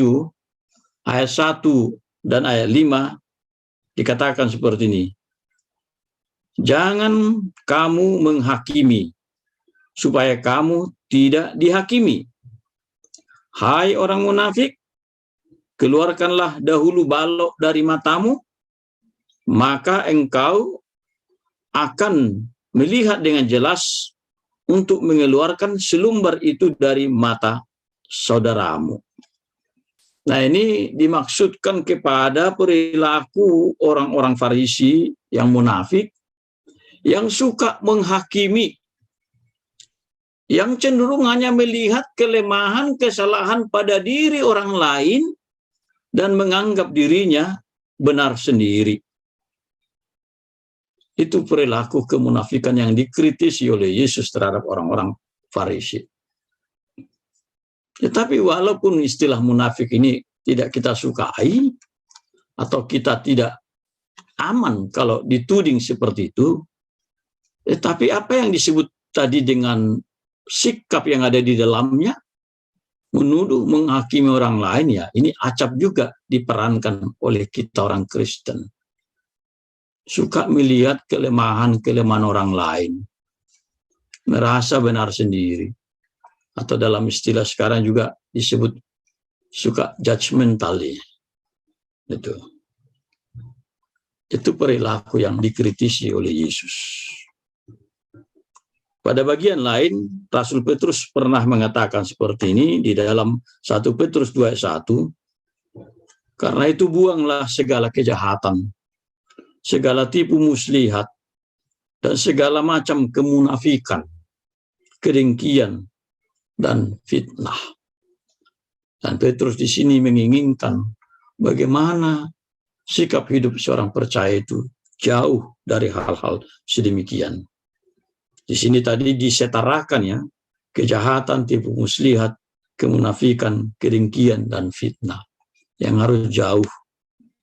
ayat 1 dan ayat 5 dikatakan seperti ini. Jangan kamu menghakimi, supaya kamu tidak dihakimi. Hai orang munafik, keluarkanlah dahulu balok dari matamu, maka engkau akan melihat dengan jelas untuk mengeluarkan selumbar itu dari mata saudaramu. Nah, ini dimaksudkan kepada perilaku orang-orang Farisi yang munafik, yang suka menghakimi, yang cenderung hanya melihat kelemahan, kesalahan pada diri orang lain, dan menganggap dirinya benar sendiri. Itu perilaku kemunafikan yang dikritisi oleh Yesus terhadap orang-orang Farisi. Tetapi walaupun istilah munafik ini tidak kita sukai, atau kita tidak aman kalau dituding seperti itu, tetapi apa yang disebut tadi dengan sikap yang ada di dalamnya, menuduh, menghakimi orang lain, ya ini acap juga diperankan oleh kita orang Kristen. Suka melihat kelemahan-kelemahan orang lain, merasa benar sendiri, atau dalam istilah sekarang juga disebut suka judgmental. Itu perilaku yang dikritisi oleh Yesus. Pada bagian lain, Rasul Petrus pernah mengatakan seperti ini di dalam 1 Petrus 2 ayat 1. Karena itu buanglah segala kejahatan, segala tipu muslihat, dan segala macam kemunafikan, kedengkian, dan fitnah. Dan Petrus di sini menginginkan bagaimana sikap hidup seorang percaya itu jauh dari hal-hal sedemikian. Di sini tadi disetarakan ya, kejahatan, tipu muslihat, kemunafikan, kedengkian, dan fitnah yang harus jauh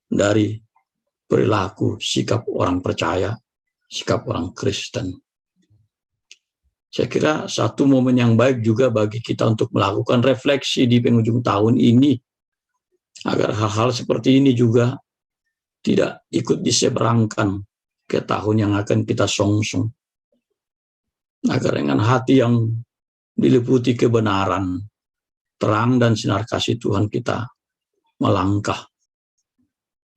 dari perilaku sikap orang percaya, sikap orang Kristen. Saya kira satu momen yang baik juga bagi kita untuk melakukan refleksi di penghujung tahun ini, agar hal-hal seperti ini juga tidak ikut diseberangkan ke tahun yang akan kita songsong. Agar dengan hati yang diliputi kebenaran, terang dan sinar kasih Tuhan, kita melangkah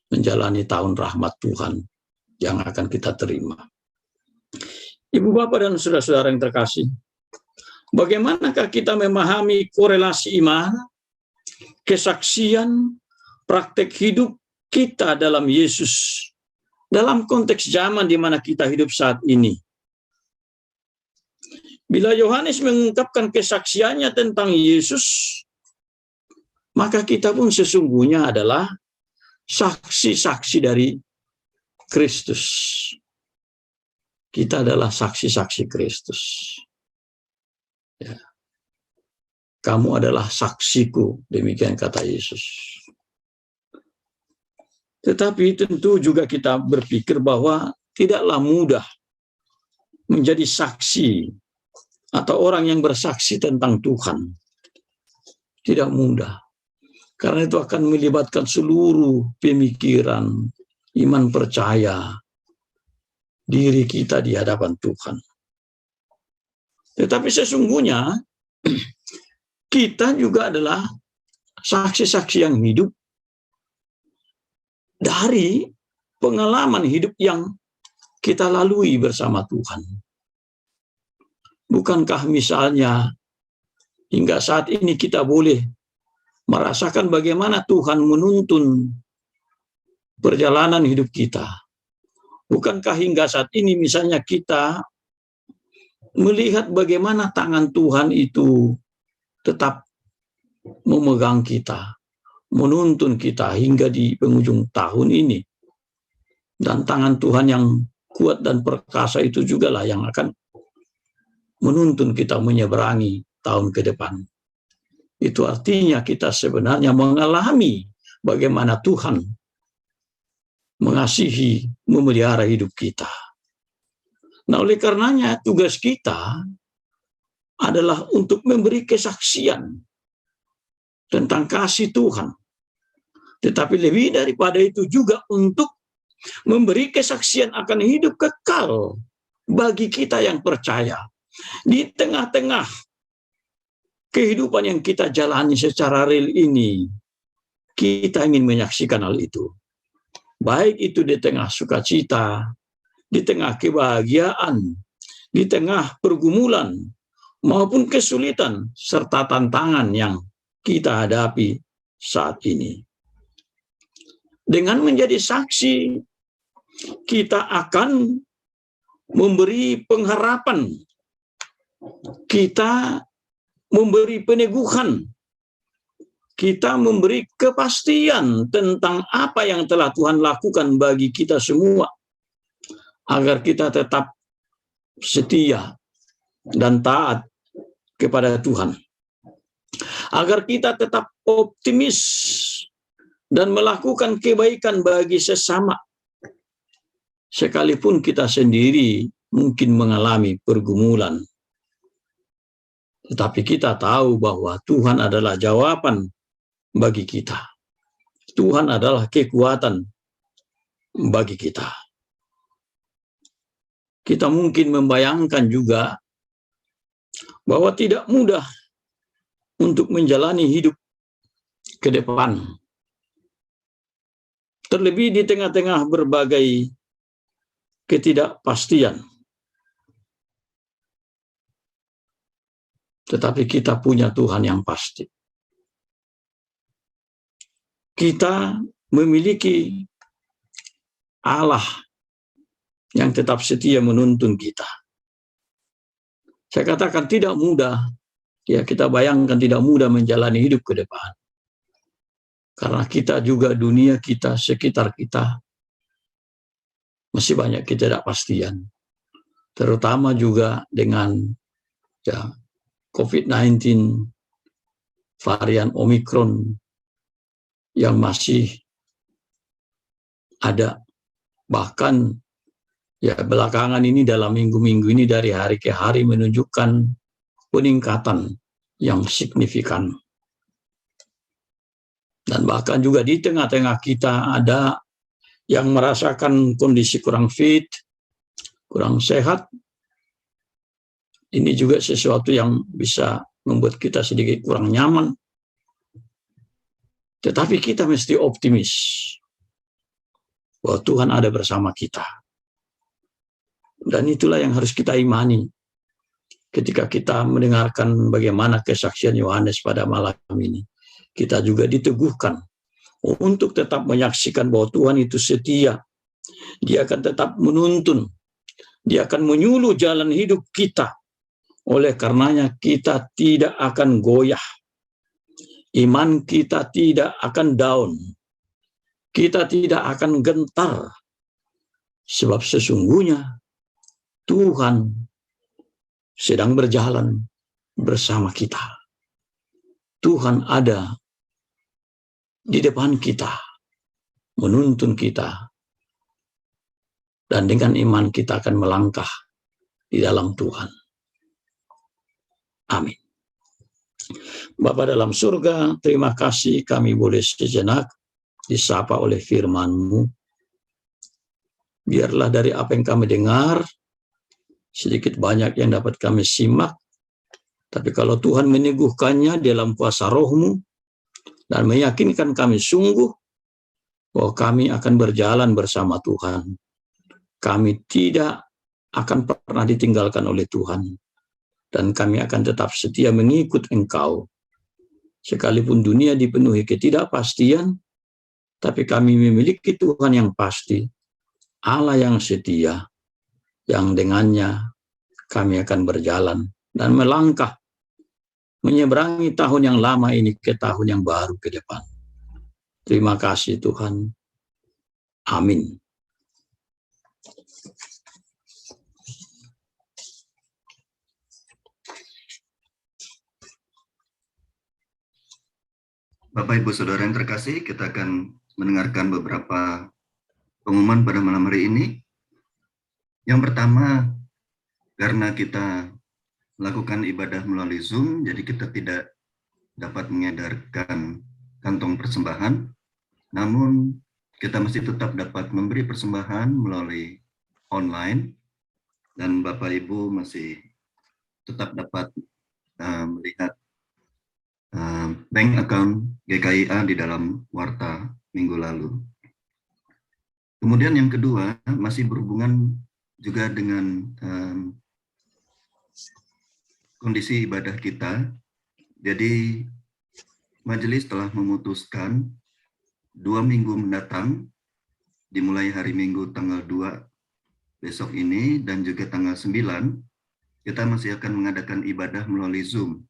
menjalani tahun rahmat Tuhan yang akan kita terima. Ibu Bapak dan saudara-saudara yang terkasih, bagaimanakah kita memahami korelasi iman, kesaksian, praktek hidup kita dalam Yesus, dalam konteks zaman di mana kita hidup saat ini? Bila Yohanes mengungkapkan kesaksiannya tentang Yesus, maka kita pun sesungguhnya adalah saksi-saksi dari Kristus. Kita adalah saksi-saksi Kristus. Ya. Kamu adalah saksiku, demikian kata Yesus. Tetapi tentu juga kita berpikir bahwa tidaklah mudah menjadi saksi atau orang yang bersaksi tentang Tuhan. Tidak mudah. Karena itu akan melibatkan seluruh pemikiran, iman percaya, diri kita di hadapan Tuhan. Tetapi sesungguhnya kita juga adalah saksi-saksi yang hidup dari pengalaman hidup yang kita lalui bersama Tuhan. Bukankah misalnya hingga saat ini kita boleh merasakan bagaimana Tuhan menuntun perjalanan hidup kita? Bukankah hingga saat ini misalnya kita melihat bagaimana tangan Tuhan itu tetap memegang kita, menuntun kita hingga di penghujung tahun ini. Dan tangan Tuhan yang kuat dan perkasa itu jugalah yang akan menuntun kita menyeberangi tahun ke depan. Itu artinya kita sebenarnya mengalami bagaimana Tuhan mengasihi, memelihara hidup kita. Nah, oleh karenanya tugas kita adalah untuk memberi kesaksian tentang kasih Tuhan, tetapi lebih daripada itu juga untuk memberi kesaksian akan hidup kekal bagi kita yang percaya. Di tengah-tengah kehidupan yang kita jalani secara real ini, kita ingin menyaksikan hal itu. Baik itu di tengah sukacita, di tengah kebahagiaan, di tengah pergumulan, maupun kesulitan serta tantangan yang kita hadapi saat ini. Dengan menjadi saksi, kita akan memberi pengharapan, kita memberi peneguhan, kita memberi kepastian tentang apa yang telah Tuhan lakukan bagi kita semua, agar kita tetap setia dan taat kepada Tuhan, agar kita tetap optimis dan melakukan kebaikan bagi sesama, sekalipun kita sendiri mungkin mengalami pergumulan. Tetapi kita tahu bahwa Tuhan adalah jawaban bagi kita. Tuhan adalah kekuatan bagi kita. Kita mungkin membayangkan juga bahwa tidak mudah untuk menjalani hidup ke depan. Terlebih di tengah-tengah berbagai ketidakpastian. Tetapi kita punya Tuhan yang pasti. Kita memiliki Allah yang tetap setia menuntun kita. Saya katakan tidak mudah, ya kita bayangkan tidak mudah menjalani hidup ke depan. Karena kita juga dunia kita, sekitar kita, masih banyak ketidakpastian. Terutama juga dengan ya, COVID-19, varian Omikron yang masih ada. Bahkan ya belakangan ini dalam minggu-minggu ini dari hari ke hari menunjukkan peningkatan yang signifikan. Dan bahkan juga di tengah-tengah kita ada yang merasakan kondisi kurang fit, kurang sehat. Ini juga sesuatu yang bisa membuat kita sedikit kurang nyaman. Tetapi kita mesti optimis bahwa Tuhan ada bersama kita. Dan itulah yang harus kita imani ketika kita mendengarkan bagaimana kesaksian Yohanes pada malam ini. Kita juga diteguhkan untuk tetap menyaksikan bahwa Tuhan itu setia. Dia akan tetap menuntun. Dia akan menyuluh jalan hidup kita. Oleh karenanya kita tidak akan goyah. Iman kita tidak akan down. Kita tidak akan gentar. Sebab sesungguhnya Tuhan sedang berjalan bersama kita. Tuhan ada di depan kita, menuntun kita, dan dengan iman kita akan melangkah di dalam Tuhan. Amin. Bapa dalam surga, terima kasih kami boleh sejenak disapa oleh firman-Mu. Biarlah dari apa yang kami dengar, sedikit banyak yang dapat kami simak, tapi kalau Tuhan meneguhkannya dalam kuasa Roh-Mu, dan meyakinkan kami sungguh bahwa kami akan berjalan bersama Tuhan. Kami tidak akan pernah ditinggalkan oleh Tuhan. Dan kami akan tetap setia mengikut Engkau. Sekalipun dunia dipenuhi ketidakpastian, tapi kami memiliki Tuhan yang pasti, Allah yang setia, yang dengannya kami akan berjalan dan melangkah menyeberangi tahun yang lama ini ke tahun yang baru ke depan. Terima kasih Tuhan. Amin. Bapak Ibu Saudara yang terkasih, kita akan mendengarkan beberapa pengumuman pada malam hari ini. Yang pertama, karena kita melakukan ibadah melalui Zoom, jadi kita tidak dapat mengedarkan kantong persembahan. namun kita masih tetap dapat memberi persembahan melalui online, dan Bapak Ibu masih tetap dapat melihat bank account GKIA di dalam warta minggu lalu. Kemudian yang kedua masih berhubungan juga dengan kondisi ibadah kita. Jadi majelis telah memutuskan 2 minggu mendatang, dimulai hari Minggu tanggal 2 besok ini dan juga tanggal 9, kita masih akan mengadakan ibadah melalui Zoom.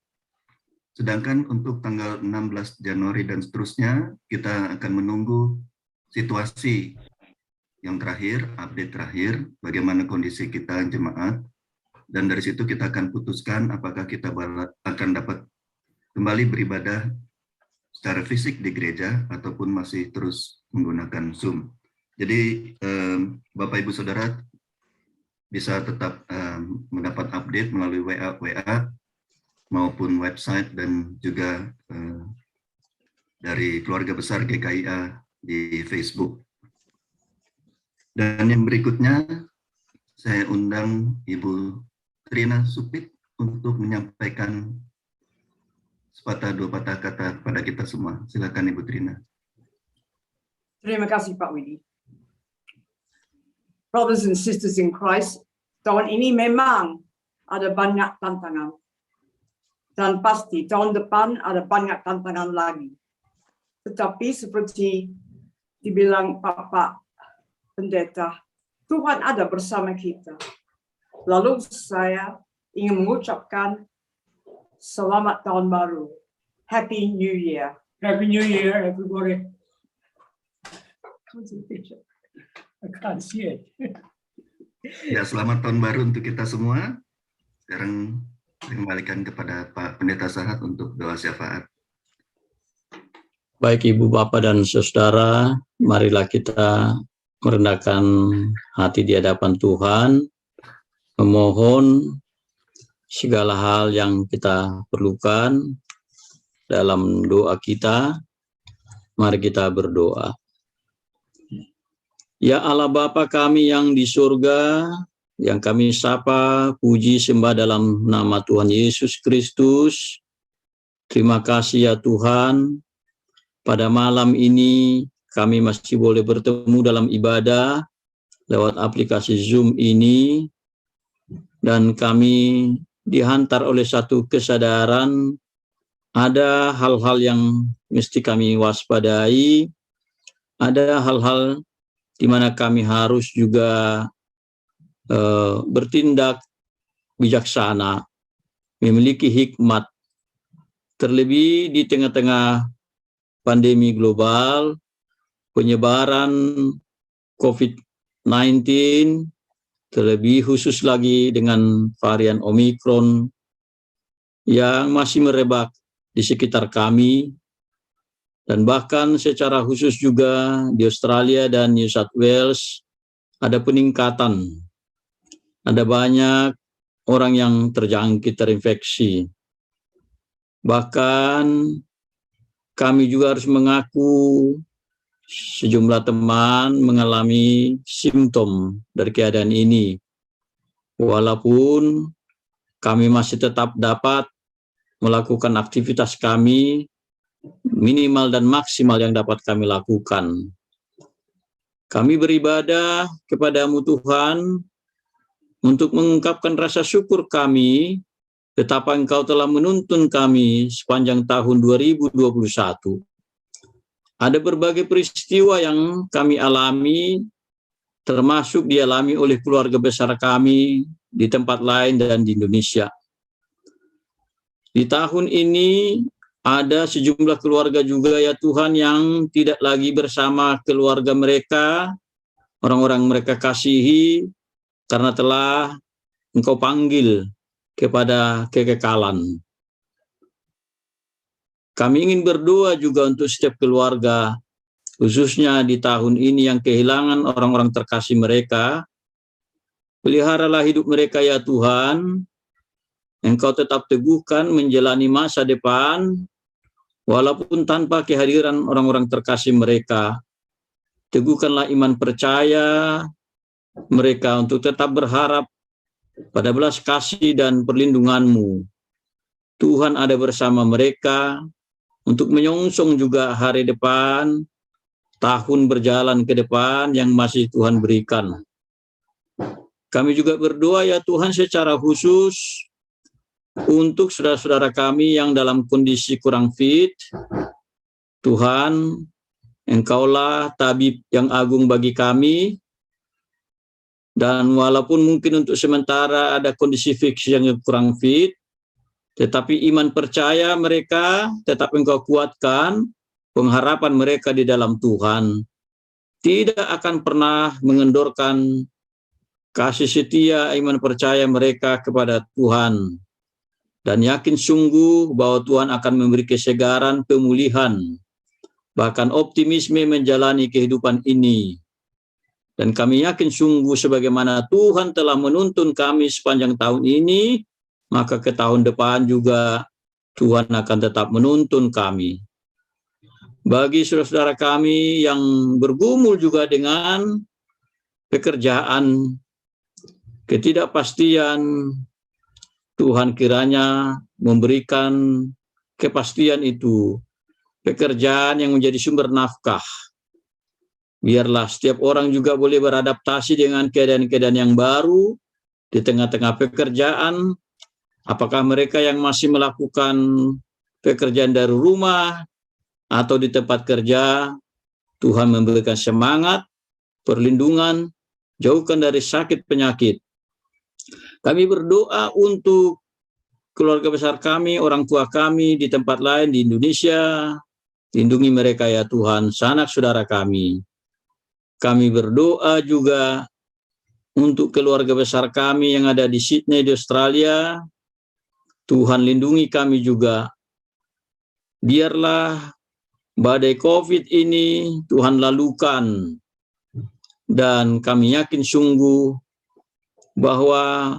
Sedangkan untuk tanggal 16 Januari dan seterusnya, kita akan menunggu situasi yang terakhir, update terakhir, bagaimana kondisi kita jemaat, dan dari situ kita akan putuskan apakah kita akan dapat kembali beribadah secara fisik di gereja ataupun masih terus menggunakan Zoom. Jadi Bapak Ibu Saudara bisa tetap mendapat update melalui WA maupun website dan juga dari keluarga besar GKIA di Facebook. Dan yang berikutnya saya undang Ibu Trina Supit untuk menyampaikan sepatah dua patah kata kepada kita semua. Silakan Ibu Trina. Terima kasih Pak Widi. Brothers and sisters in Christ, tahun ini memang ada banyak tantangan. Dan pasti tahun depan ada banyak tantangan lagi. Tetapi seperti dibilang Bapak Pendeta, Tuhan ada bersama kita. Lalu saya ingin mengucapkan selamat tahun baru. Happy New Year. Happy New Year, everybody. I can't see it. Ya, selamat tahun baru untuk kita semua. Sekarang saya kembalikan kepada Pak Pendeta Sahat untuk doa syafaat. Baik Ibu, Bapak, dan Saudara, marilah kita merendahkan hati di hadapan Tuhan, memohon segala hal yang kita perlukan dalam doa kita. Mari kita berdoa. Ya Allah Bapa kami yang di surga, yang kami sapa, puji sembah dalam nama Tuhan Yesus Kristus. Terima kasih ya Tuhan, pada malam ini kami masih boleh bertemu dalam ibadah lewat aplikasi Zoom ini, dan kami dihantar oleh satu kesadaran ada hal-hal yang mesti kami waspadai, ada hal-hal di mana kami harus juga bertindak bijaksana, memiliki hikmat, terlebih di tengah-tengah pandemi global, penyebaran COVID-19, terlebih khusus lagi dengan varian Omikron yang masih merebak di sekitar kami, dan bahkan secara khusus juga di Australia dan New South Wales ada peningkatan. Ada banyak orang yang terjangkit terinfeksi. Bahkan kami juga harus mengaku sejumlah teman mengalami simptom dari keadaan ini. Walaupun kami masih tetap dapat melakukan aktivitas kami minimal dan maksimal yang dapat kami lakukan. Kami beribadah kepadamu Tuhan untuk mengungkapkan rasa syukur kami betapa Engkau telah menuntun kami sepanjang tahun 2021. Ada berbagai peristiwa yang kami alami, termasuk dialami oleh keluarga besar kami di tempat lain dan di Indonesia. Di tahun ini ada sejumlah keluarga juga ya Tuhan yang tidak lagi bersama keluarga mereka, orang-orang mereka kasihi, karena telah Engkau panggil kepada kekekalan. Kami ingin berdoa juga untuk setiap keluarga, khususnya di tahun ini yang kehilangan orang-orang terkasih mereka. Peliharalah hidup mereka ya Tuhan, Engkau tetap teguhkan menjalani masa depan, walaupun tanpa kehadiran orang-orang terkasih mereka. Teguhkanlah iman percaya mereka untuk tetap berharap pada belas kasih dan perlindungan-Mu. Tuhan ada bersama mereka untuk menyongsong juga hari depan, tahun berjalan ke depan yang masih Tuhan berikan. Kami juga berdoa ya Tuhan secara khusus untuk saudara-saudara kami yang dalam kondisi kurang fit. Tuhan, Engkaulah tabib yang agung bagi kami, dan walaupun mungkin untuk sementara ada kondisi fisik yang kurang fit, tetapi iman percaya mereka tetap Engkau kuatkan, pengharapan mereka di dalam Tuhan tidak akan pernah mengendorkan kasih setia iman percaya mereka kepada Tuhan, dan yakin sungguh bahwa Tuhan akan memberi kesegaran, pemulihan, bahkan optimisme menjalani kehidupan ini. Dan kami yakin sungguh sebagaimana Tuhan telah menuntun kami sepanjang tahun ini, maka ke tahun depan juga Tuhan akan tetap menuntun kami. Bagi saudara-saudara kami yang bergumul juga dengan pekerjaan, ketidakpastian, Tuhan kiranya memberikan kepastian itu, pekerjaan yang menjadi sumber nafkah. Biarlah setiap orang juga boleh beradaptasi dengan keadaan-keadaan yang baru di tengah-tengah pekerjaan. Apakah mereka yang masih melakukan pekerjaan dari rumah atau di tempat kerja, Tuhan memberikan semangat, perlindungan, jauhkan dari sakit penyakit. Kami berdoa untuk keluarga besar kami, orang tua kami di tempat lain di Indonesia. Lindungi mereka ya Tuhan, sanak saudara kami. Kami berdoa juga untuk keluarga besar kami yang ada di Sydney di Australia. Tuhan lindungi kami juga. Biarlah badai COVID ini Tuhan lalukan. Dan kami yakin sungguh bahwa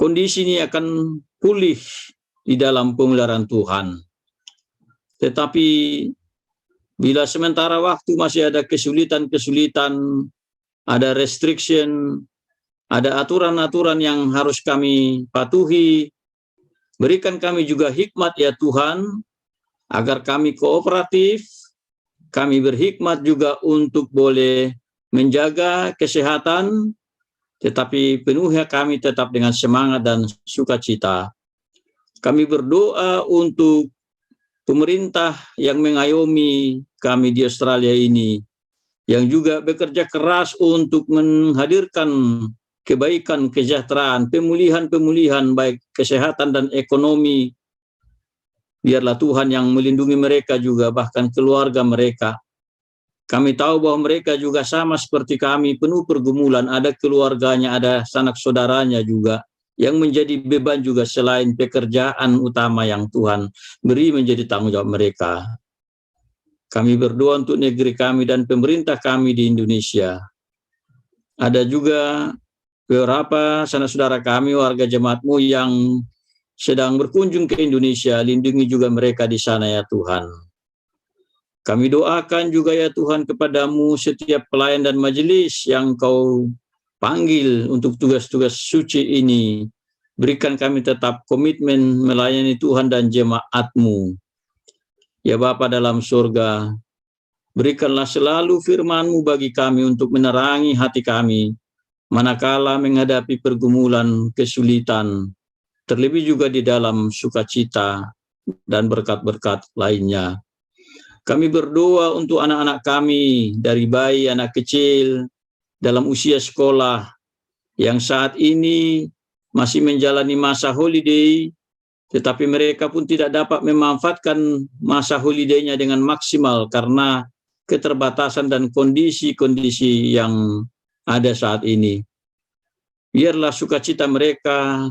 kondisi ini akan pulih di dalam pemeliharaan Tuhan. Tetapi bila sementara waktu masih ada kesulitan-kesulitan, ada restriction, ada aturan-aturan yang harus kami patuhi, berikan kami juga hikmat ya Tuhan, agar kami kooperatif, kami berhikmat juga untuk boleh menjaga kesehatan, tetapi penuhi kami tetap dengan semangat dan sukacita. Kami berdoa untuk pemerintah yang mengayomi kami di Australia ini, yang juga bekerja keras untuk menghadirkan kebaikan, kesejahteraan, pemulihan-pemulihan baik kesehatan dan ekonomi. Biarlah Tuhan yang melindungi mereka juga, bahkan keluarga mereka. Kami tahu bahwa mereka juga sama seperti kami, penuh pergumulan, ada keluarganya, ada sanak saudaranya juga, yang menjadi beban juga selain pekerjaan utama yang Tuhan beri menjadi tanggung jawab mereka. Kami berdoa untuk negeri kami dan pemerintah kami di Indonesia. Ada juga beberapa sanak saudara kami, warga jemaat-Mu yang sedang berkunjung ke Indonesia, lindungi juga mereka di sana ya Tuhan. Kami doakan juga ya Tuhan kepada-Mu setiap pelayan dan majelis yang Kau panggil untuk tugas-tugas suci ini. Berikan kami tetap komitmen melayani Tuhan dan jemaat-Mu. Ya Bapa dalam surga, berikanlah selalu firman-Mu bagi kami untuk menerangi hati kami, manakala menghadapi pergumulan, kesulitan, terlebih juga di dalam sukacita dan berkat-berkat lainnya. Kami berdoa untuk anak-anak kami, dari bayi, anak kecil, dalam usia sekolah, yang saat ini masih menjalani masa holiday, tetapi mereka pun tidak dapat memanfaatkan masa holiday-nya dengan maksimal karena keterbatasan dan kondisi-kondisi yang ada saat ini. Biarlah sukacita mereka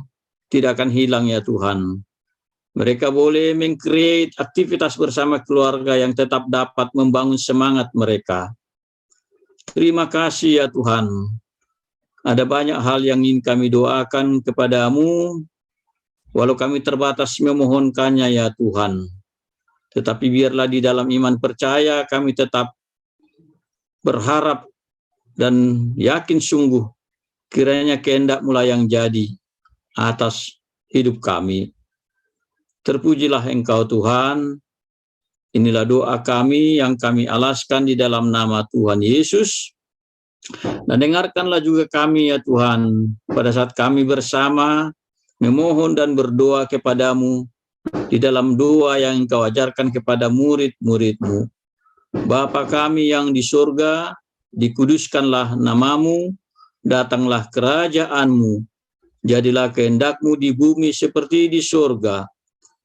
tidak akan hilang ya Tuhan. Mereka boleh meng-create aktivitas bersama keluarga yang tetap dapat membangun semangat mereka. Terima kasih ya Tuhan. Ada banyak hal yang ingin kami doakan kepada-Mu, walau kami terbatas memohonkannya ya Tuhan. tetapi biarlah di dalam iman percaya kami tetap berharap dan yakin sungguh kiranya kehendak-Mu lah yang jadi atas hidup kami. Terpujilah Engkau Tuhan. Inilah doa kami yang kami alaskan di dalam nama Tuhan Yesus. Dan dengarkanlah juga kami ya Tuhan, pada saat kami bersama memohon dan berdoa kepadamu di dalam doa yang Engkau ajarkan kepada murid-murid-Mu. Bapa kami yang di surga, dikuduskanlah nama-Mu, datanglah kerajaan-Mu, jadilah kehendak-Mu di bumi seperti di surga.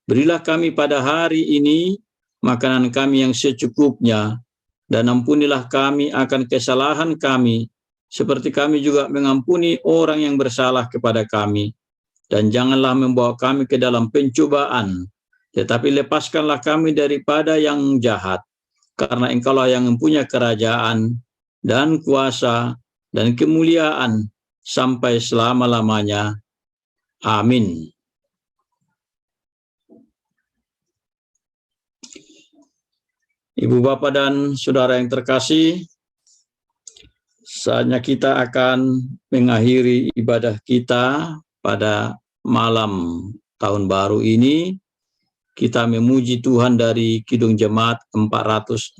Berilah kami pada hari ini makanan kami yang secukupnya, dan ampunilah kami akan kesalahan kami, seperti kami juga mengampuni orang yang bersalah kepada kami. Dan janganlah membawa kami ke dalam pencobaan, tetapi lepaskanlah kami daripada yang jahat, karena Engkaulah yang mempunyai kerajaan dan kuasa dan kemuliaan sampai selama-lamanya. Amin. Ibu, Bapak, dan Saudara yang terkasih, saatnya kita akan mengakhiri ibadah kita pada malam tahun baru ini. Kita memuji Tuhan dari Kidung Jemaat 406,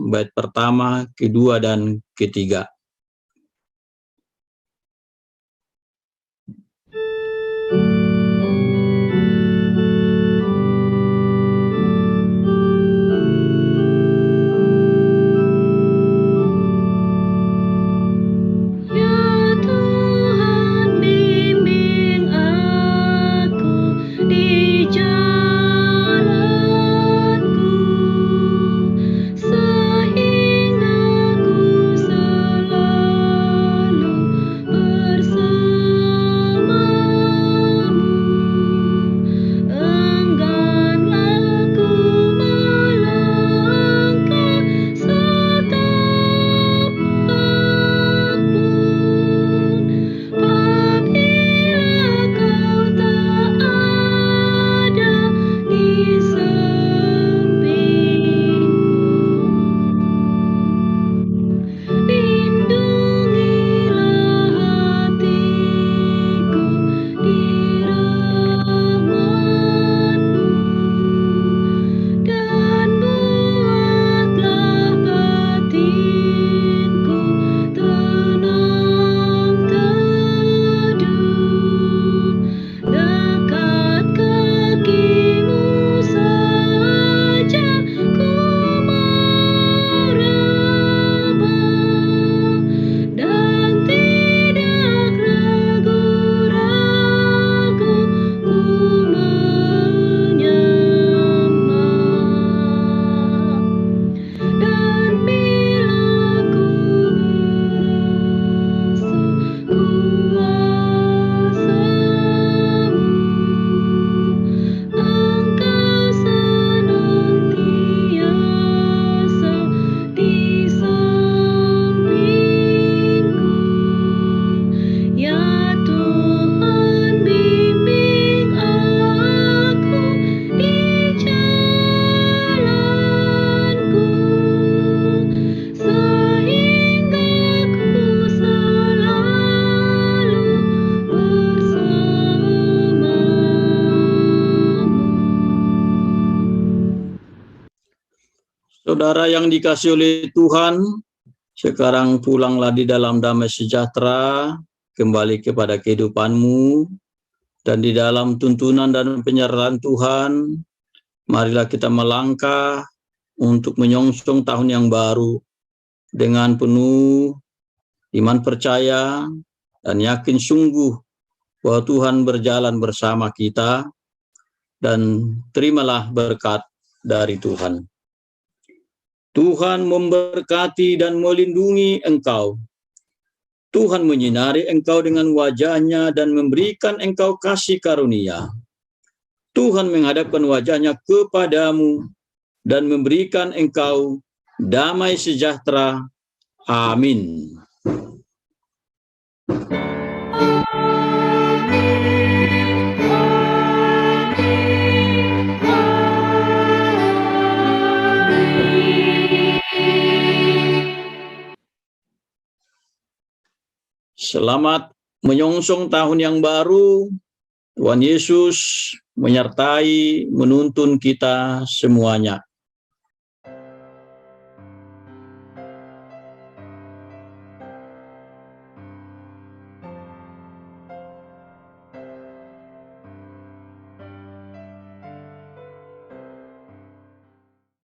bait pertama, kedua, dan ketiga. Saudara yang dikasihi oleh Tuhan, sekarang pulanglah di dalam damai sejahtera, kembali kepada kehidupanmu, dan di dalam tuntunan dan penyertaan Tuhan, marilah kita melangkah untuk menyongsong tahun yang baru dengan penuh iman percaya dan yakin sungguh bahwa Tuhan berjalan bersama kita, dan terimalah berkat dari Tuhan. Tuhan memberkati dan melindungi engkau. Tuhan menyinari engkau dengan wajah-Nya dan memberikan engkau kasih karunia. Tuhan menghadapkan wajah-Nya kepadamu dan memberikan engkau damai sejahtera. Amin. Selamat menyongsong tahun yang baru. Tuhan Yesus menyertai, menuntun kita semuanya.